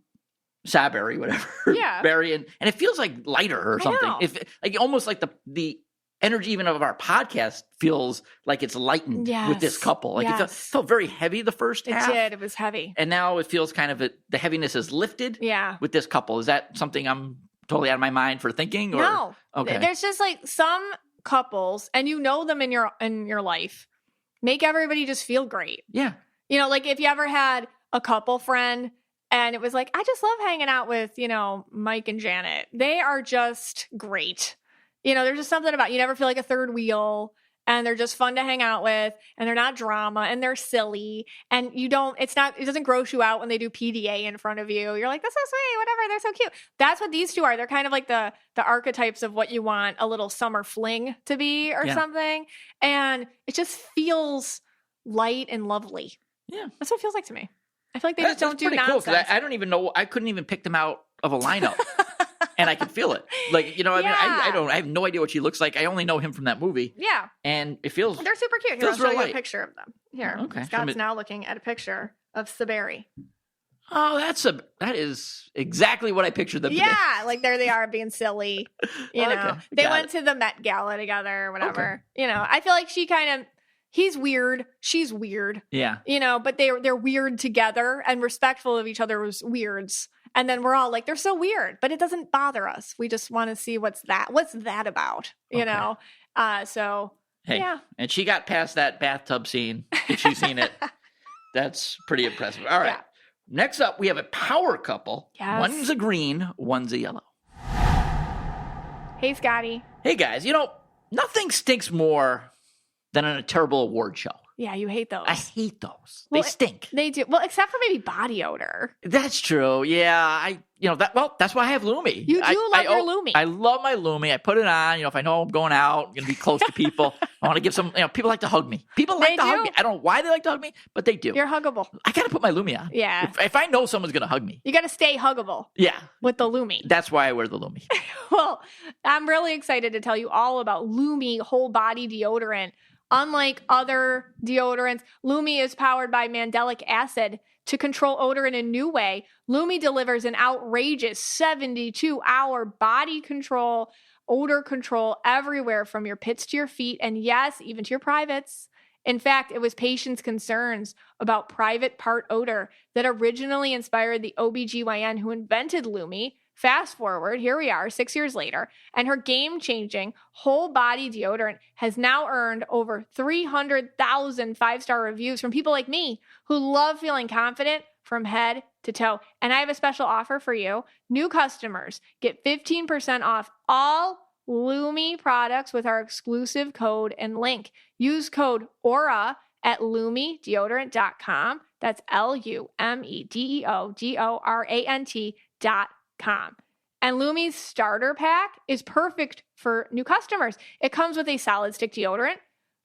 Sabarry, whatever. Yeah. Barry, and it feels like lighter or something. If like almost like the energy even of our podcast feels like it's lightened with this couple. Like it felt very heavy the first half. It did. It was heavy. And now it feels kind of the heaviness is lifted with this couple. Is that something I'm totally out of my mind for thinking? Or? No. Okay. There's just like some couples, and you know them in your life, make everybody just feel great. Yeah. You know, like if you ever had a couple friend and it was like, I just love hanging out with, Mike and Janet. They are just great. There's just something about, you never feel like a third wheel, and they're just fun to hang out with, and they're not drama, and they're silly, and it doesn't gross you out when they do PDA in front of you. You're like, that's so sweet, whatever, they're so cute. That's what these two are. They're kind of like the archetypes of what you want a little summer fling to be or something. And it just feels light and lovely. Yeah. That's what it feels like to me. I feel like they just don't do nonsense. Cool, I don't even know. I couldn't even pick them out of a lineup. And I can feel it. Like, I mean, I have no idea what she looks like. I only know him from that movie. Yeah. And it feels... They're super cute. Here, I'll show you a picture of them. Here. Okay. Scott's now looking at a picture of Sabarry. Oh, that is exactly what I pictured them to be. Yeah, like there they are being silly. They went to the Met Gala together or whatever. Okay. I feel like he's weird, she's weird. Yeah. But they're weird together and respectful of each other's weirds. And then we're all like, they're so weird, but it doesn't bother us. We just want to see what's that about, so hey, yeah. And she got past that bathtub scene. If she's seen it, that's pretty impressive. All right. Yeah. Next up, we have a power couple. Yes. One's a green, one's a yellow. Hey, Scotty. Hey, guys. Nothing stinks more than a terrible award show. Yeah, you hate those. I hate those. Well, they stink. They do. Well, except for maybe body odor. That's true. Yeah, that's why I have Lumi. You do love your Lumi. I love my Lumi. I put it on. If I know I'm going out, I'm going to be close to people. I want to give some. People like to hug me. People like to hug me. I don't know why they like to hug me, but they do. You're huggable. I got to put my Lumi on. Yeah. If I know someone's going to hug me, you got to stay huggable. Yeah. With the Lumi. That's why I wear the Lumi. Well, I'm really excited to tell you all about Lumi whole body deodorant. Unlike other deodorants, Lumi is powered by mandelic acid to control odor in a new way. Lumi delivers an outrageous 72-hour body control, odor control everywhere from your pits to your feet, and yes, even to your privates. In fact, it was patients' concerns about private part odor that originally inspired the OBGYN who invented Lumi. Fast forward, here we are 6 years later, and her game-changing whole body deodorant has now earned over 300,000 five-star reviews from people like me who love feeling confident from head to toe. And I have a special offer for you. New customers get 15% off all Lumi products with our exclusive code and link. Use code AURA at LumiDeodorant.com. That's LumiDeodorant.com. And Lumi's starter pack is perfect for new customers. It comes with a solid stick deodorant,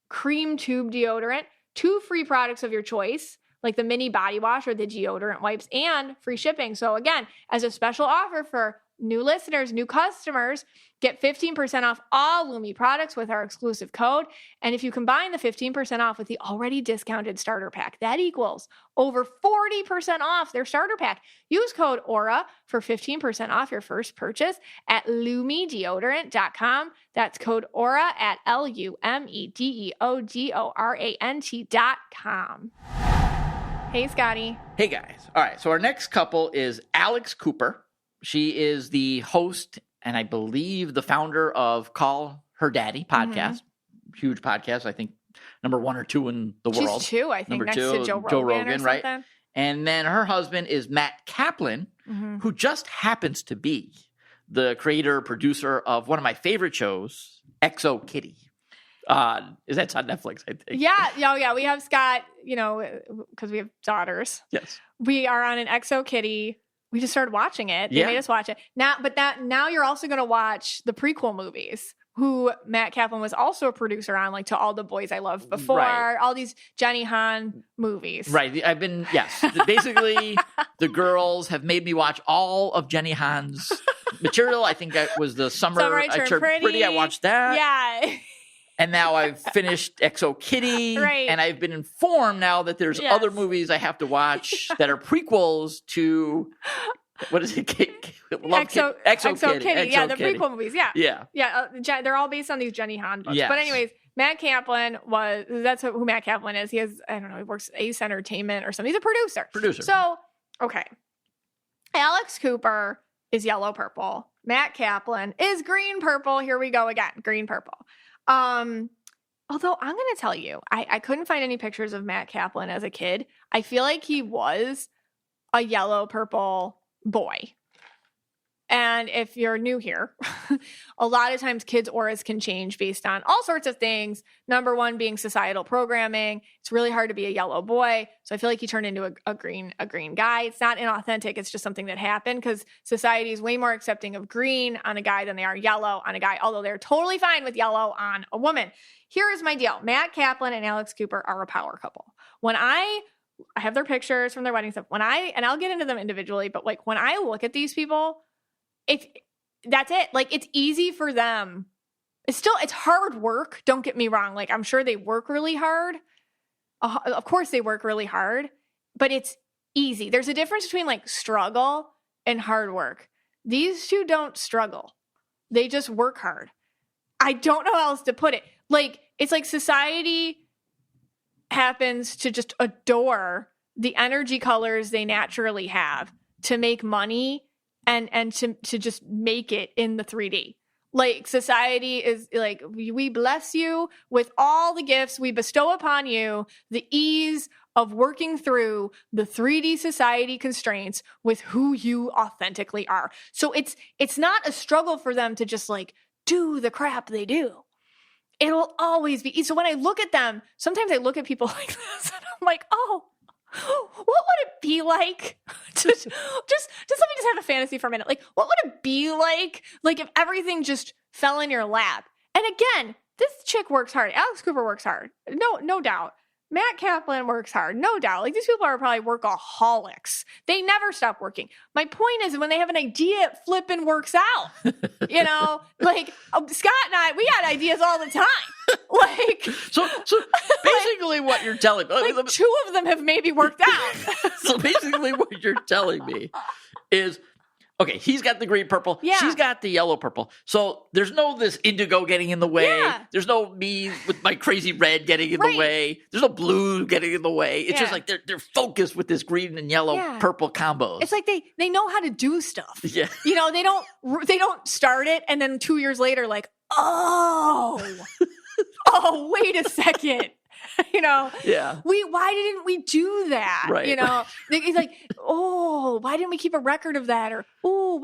cream tube deodorant, 2 free products of your choice, like the mini body wash or the deodorant wipes, and free shipping. So again, as a special offer for new listeners, new customers, get 15% off all Lumi products with our exclusive code. And if you combine the 15% off with the already discounted starter pack, that equals over 40% off their starter pack. Use code AURA for 15% off your first purchase at LumiDeodorant.com. That's code AURA at LumiDeodorant.com. Hey, Scotty. Hey, guys. All right. So our next couple is Alex Cooper. She is the host and I believe the founder of Call Her Daddy podcast. Mm-hmm. Huge podcast. I think number 1 or 2 in the world. She's 2, I think, number next 2, to Joe Rogan or right? And then her husband is Matt Kaplan, who just happens to be the creator, producer of one of my favorite shows, XO Kitty. That's on Netflix, I think. Yeah. Oh, yeah. We have Scott, because we have daughters. Yes. We are on an XO Kitty. We just started watching it. They made us watch it. Now you're also going to watch the prequel movies, who Matt Kaplan was also a producer on, like To All the Boys I Loved Before, all these Jenny Han movies. Right. Basically, the girls have made me watch all of Jenny Han's material. I think that was the Summer I Turned Pretty. I watched that. Yeah. And now I've finished XO Kitty. Right. And I've been informed now that there's other movies I have to watch that are prequels to What is it? Exo Kitty. Yeah, the Kitty. prequel movies. Yeah. They're all based on these Jenny Han books. Yes. But anyways, Matt Kaplan that's who Matt Kaplan is. He has, I don't know, he works at Ace Entertainment or something. He's a producer. So, okay. Alex Cooper is yellow purple. Matt Kaplan is green purple. Here we go again. Green purple. Although I'm going to tell you, I couldn't find any pictures of Matt Kaplan as a kid. I feel like he was a yellow purple boy. And if you're new here, a lot of times kids' auras can change based on all sorts of things. Number one being societal programming. It's really hard to be a yellow boy. So I feel like he turned into a green guy. It's not inauthentic. It's just something that happened because society is way more accepting of green on a guy than they are yellow on a guy, although they're totally fine with yellow on a woman. Here is my deal. Matt Kaplan and Alex Cooper are a power couple. When I have their pictures from their wedding stuff. And I'll get into them individually, but like when I look at these people, that's it. Like it's easy for them. It's hard work. Don't get me wrong. Like I'm sure they work really hard. Of course they work really hard, but it's easy. There's a difference between like struggle and hard work. These two don't struggle. They just work hard. I don't know how else to put it. Like it's like society happens to just adore the energy colors they naturally have to make money and to just make it in the 3D. Like society is like, we bless you with all the gifts we bestow upon you, the ease of working through the 3D society constraints with who you authentically are. So it's not a struggle for them to just like do the crap they do. It'll always be. So when I look at them, sometimes I look at people like this and I'm like, oh, what would it be like to just let me just have a fantasy for a minute. Like, what would it be like if everything just fell in your lap? And again, this chick works hard. Alex Cooper works hard. No doubt. Matt Kaplan works hard. No doubt. Like these people are probably workaholics. They never stop working. My point is when they have an idea, it flipping works out. You know, like Scott and I, we got ideas all the time. Like so basically what you're telling me, like two of them have maybe worked out. So basically what you're telling me is, okay, he's got the green purple. Yeah. She's got the yellow purple. So there's no this indigo getting in the way. Yeah. There's no me with my crazy red getting in the way. There's no blue getting in the way. It's just like they're focused with this green and yellow purple combos. It's like they know how to do stuff. Yeah. You know, they don't start it and then 2 years later like, oh, wait a second. You know, why didn't we do that? Right. You know, it's like, oh, why didn't we keep a record of that? Or, oh,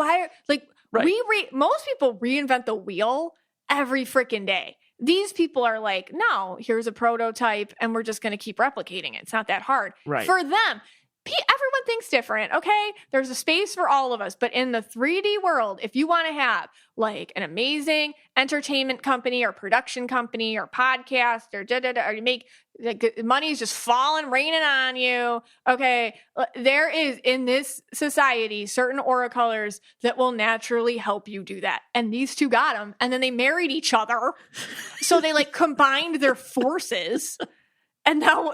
most people reinvent the wheel every freaking day. These people are like, no, here's a prototype and we're just going to keep replicating it. It's not that hard. Right. For them. Everyone thinks different, okay? There's a space for all of us. But in the 3D world, if you want to have like an amazing entertainment company or production company or podcast or you make like, money's just falling, raining on you, okay? There is in this society certain aura colors that will naturally help you do that. And these two got them. And then they married each other. So they like combined their forces. And now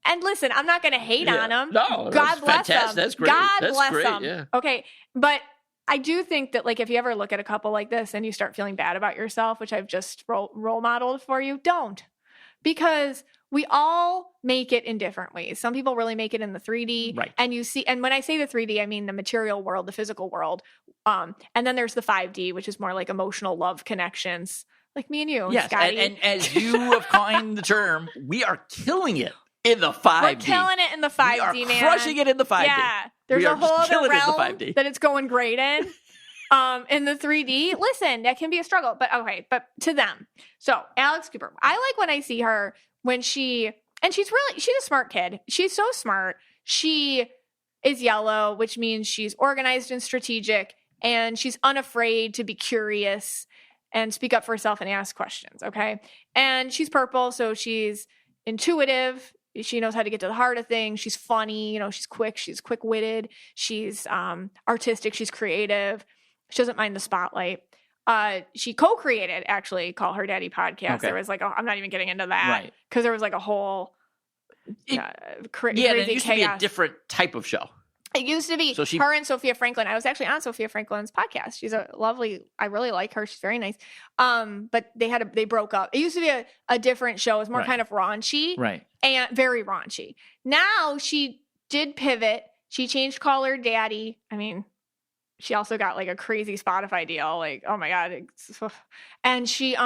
and listen, I'm not going to hate on them. No, God bless them. That's great. God bless great, them. Yeah. Okay, but I do think that like if you ever look at a couple like this and you start feeling bad about yourself, which I've just role modeled for you, don't. Because we all make it in different ways. Some people really make it in the 3D. Right. And you see, and when I say the 3D, I mean the material world, the physical world. And then there's the 5D, which is more like emotional love connections. Like me and you. Yes, Scotty. and as you have coined the term, we are killing it. In the 5D. We're killing it in the 5D, we are man. Crushing it in the 5D. Yeah. There's a whole other realm that it's going great in. In the 3D. Listen, that can be a struggle. But okay, but to them. So Alex Cooper. I like when I see her when she's a smart kid. She's so smart. She is yellow, which means she's organized and strategic, and she's unafraid to be curious and speak up for herself and ask questions. Okay. And she's purple, so she's intuitive. She knows how to get to the heart of things. She's funny, you know, she's quick-witted. She's artistic, she's creative. She doesn't mind the spotlight. She co-created, actually, Call Her Daddy podcast. Okay. There was like, I'm not even getting into that. Right. Because there was like a whole crazy it used chaos. to be a different type of show. It used to be her and Sophia Franklin. I was actually on Sophia Franklin's podcast. She's a lovely, I really like her. She's very nice. But they broke up. It used to be a different show. It was more kind of raunchy. Right. And very raunchy. Now she did pivot. She changed Call Her Daddy. I mean, she also got like a crazy Spotify deal. Like, oh my God. And she,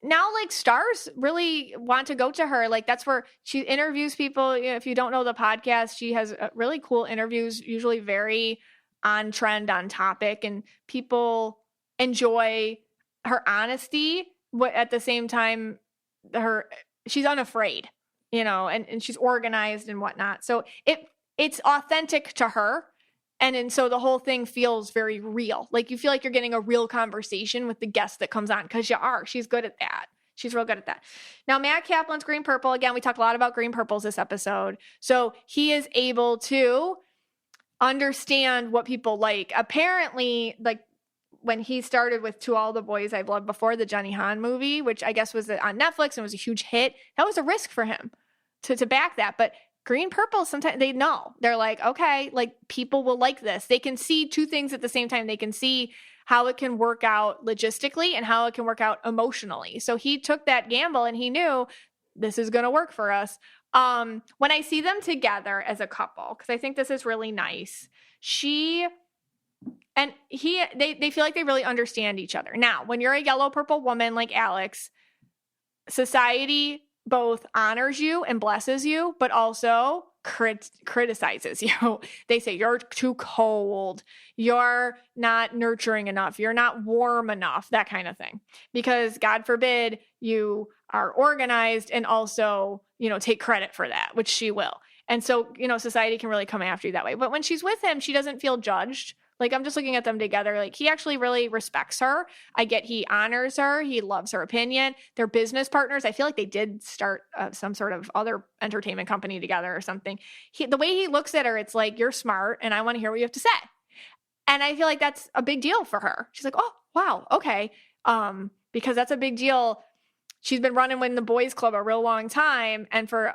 now like stars really want to go to her. Like that's where she interviews people. You know, if you don't know the podcast, she has really cool interviews, usually very on trend, on topic, and people enjoy her honesty. But at the same time, she's unafraid, you know, and she's organized and whatnot. So it's authentic to her. And so the whole thing feels very real. Like you feel like you're getting a real conversation with the guest that comes on, because you are. She's good at that. She's real good at that. Now, Matt Kaplan's Green Purple. Again, we talked a lot about green purples this episode. So he is able to understand what people like. Apparently, like when he started with To All the Boys I've Loved Before, the Jenny Han movie, which I guess was on Netflix and was a huge hit, that was a risk for him to back that. But green purple, sometimes they know. They're like, okay, like people will like this. They can see two things at the same time. They can see how it can work out logistically and how it can work out emotionally. So he took that gamble and he knew this is going to work for us. When I see them together as a couple, because I think this is really nice, they feel like they really understand each other. Now, when you're a yellow purple woman like Alex, society both honors you and blesses you, but also criticizes you. They say you're too cold, you're not nurturing enough, you're not warm enough, that kind of thing. Because God forbid you are organized and also, you know, take credit for that, which she will. And so, you know, society can really come after you that way. But when she's with him, she doesn't feel judged. Like, I'm just looking at them together. Like, he actually really respects her. I get he honors her. He loves her opinion. They're business partners. I feel like they did start some sort of other entertainment company together or something. The way he looks at her, it's like, you're smart and I want to hear what you have to say. And I feel like that's a big deal for her. She's like, oh, wow, okay. Because that's a big deal. She's been running with the boys club a real long time. And to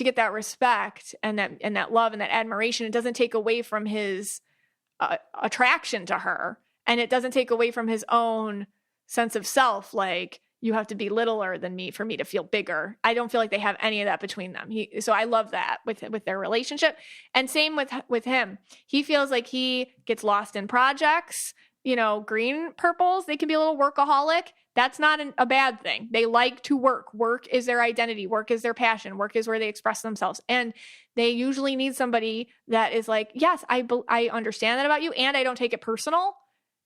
get that respect and that love and that admiration, it doesn't take away from his attraction to her, and it doesn't take away from his own sense of self. Like, you have to be littler than me for me to feel bigger. I don't feel like they have any of that between them. So I love that with their relationship. And same with him. He feels like he gets lost in projects. You know, green purples, they can be a little workaholic. That's not a bad thing. They like to work. Work is their identity. Work is their passion. Work is where they express themselves. And they usually need somebody that is like, yes, I understand that about you, and I don't take it personal.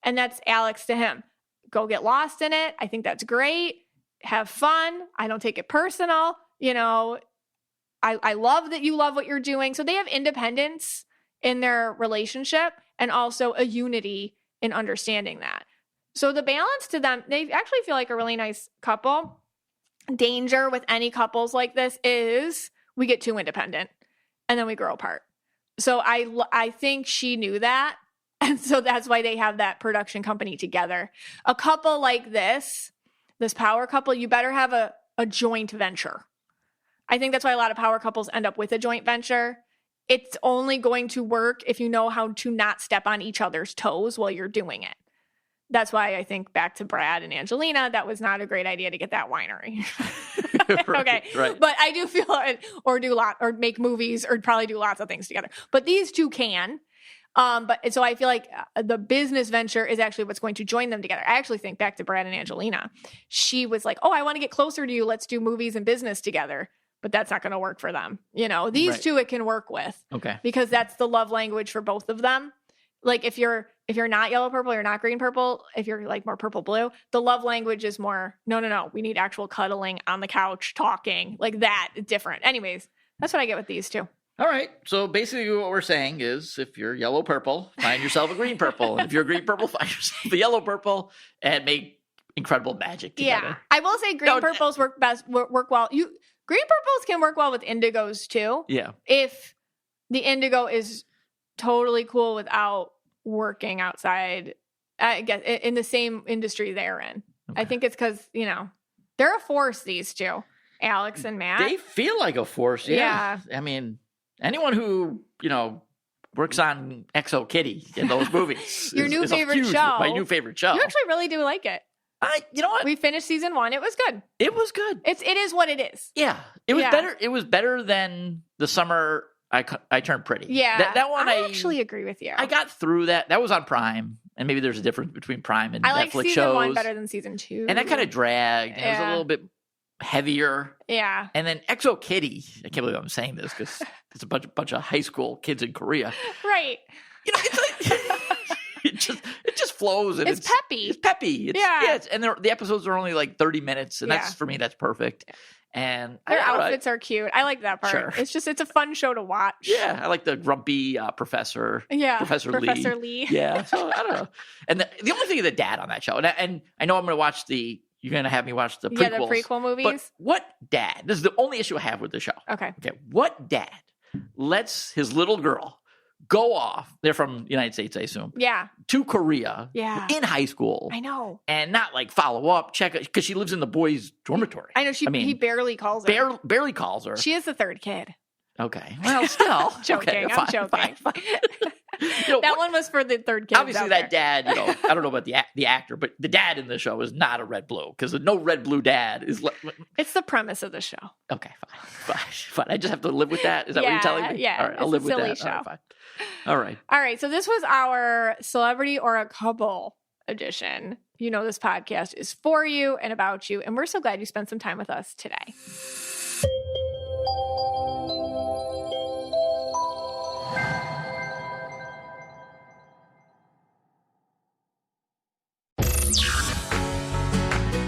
And that's Alex to him. Go get lost in it. I think that's great. Have fun. I don't take it personal. You know, I love that you love what you're doing. So they have independence in their relationship and also a unity in understanding that. So the balance to them, they actually feel like a really nice couple. Danger with any couples like this is we get too independent and then we grow apart. So I think she knew that. And so that's why they have that production company together. A couple like this power couple, you better have a joint venture. I think that's why a lot of power couples end up with a joint venture. It's only going to work if you know how to not step on each other's toes while you're doing it. That's why I think back to Brad and Angelina, that was not a great idea to get that winery. Okay. Right. But I do feel or make movies or probably do lots of things together. But these two can. But so I feel like the business venture is actually what's going to join them together. I actually think back to Brad and Angelina. She was like, oh, I want to get closer to you. Let's do movies and business together. But that's not going to work for them. You know, these two it can work with. Okay. Because that's the love language for both of them. Like if you're not yellow purple, you're not green purple, if you're like more purple blue, the love language is more, no. We need actual cuddling on the couch, talking like that. Different. Anyways, that's what I get with these two. All right. So basically what we're saying is if you're yellow purple, find yourself a green purple. And if you're green purple, find yourself a yellow purple and make incredible magic together. Yeah. I will say green purples work well. Green purples can work well with indigos too. Yeah. If the indigo is totally cool without working outside, I guess, in the same industry they're in. Okay. I think it's because, you know, they're a force, these two, Alex and Matt. They feel like a force. Yeah. I mean, anyone who, you know, works on Exo Kitty in those movies. Your new favorite show. My new favorite show. You actually really do like it. You know what? We finished season 1. It was good. It was good. It is what it is. Yeah. It was better. It was better than the summer I Turned Pretty. Yeah. That one I actually agree with you. I got through that. That was on Prime. And maybe there's a difference between Prime and Netflix shows. I like season 1 better than season 2. And that kind of dragged. And it was a little bit heavier. Yeah. And then Exo Kitty. I can't believe I'm saying this because it's a bunch of high school kids in Korea. Right. You know, it's like it just flows. And it's peppy. It's peppy. And the episodes are only like 30 minutes. And that's, for me, that's perfect. And their outfits are cute. I like that part. Sure. It's a fun show to watch. Yeah. I like the grumpy professor. Yeah. Professor Lee. Lee. Yeah. So I don't know. And the only thing is the dad on that show. And I know I'm going to watch you're going to have me watch the prequels. Yeah, the prequel movies. But what dad? This is the only issue I have with the show. Okay. What dad lets his little girl go off? They're from the United States, I assume. Yeah. To Korea. Yeah. In high school. I know. And not like follow up, check it, because she lives in the boys' dormitory. I know. He barely calls her. Barely calls her. She is the third kid. Okay. Well, still. Joking. Okay, I'm joking. Fine. That one was for the third kid. Obviously, that dad, I don't know about the actor, but the dad in the show is not a red blue because no red blue dad is. It's the premise of the show. Okay, fine. I just have to live with that. Is that what you're telling me? Yeah. All right, I'll live with that. It's a silly show. All right. All right. So this was our celebrity or a couple edition. You know, this podcast is for you and about you, and we're so glad you spent some time with us today.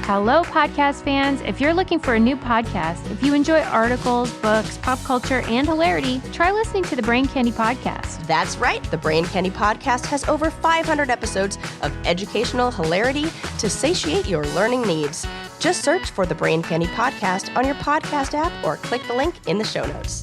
Hello, podcast fans. If you're looking for a new podcast, if you enjoy articles, books, pop culture, and hilarity, try listening to the Brain Candy Podcast. That's right. The Brain Candy Podcast has over 500 episodes of educational hilarity to satiate your learning needs. Just search for the Brain Candy Podcast on your podcast app or click the link in the show notes.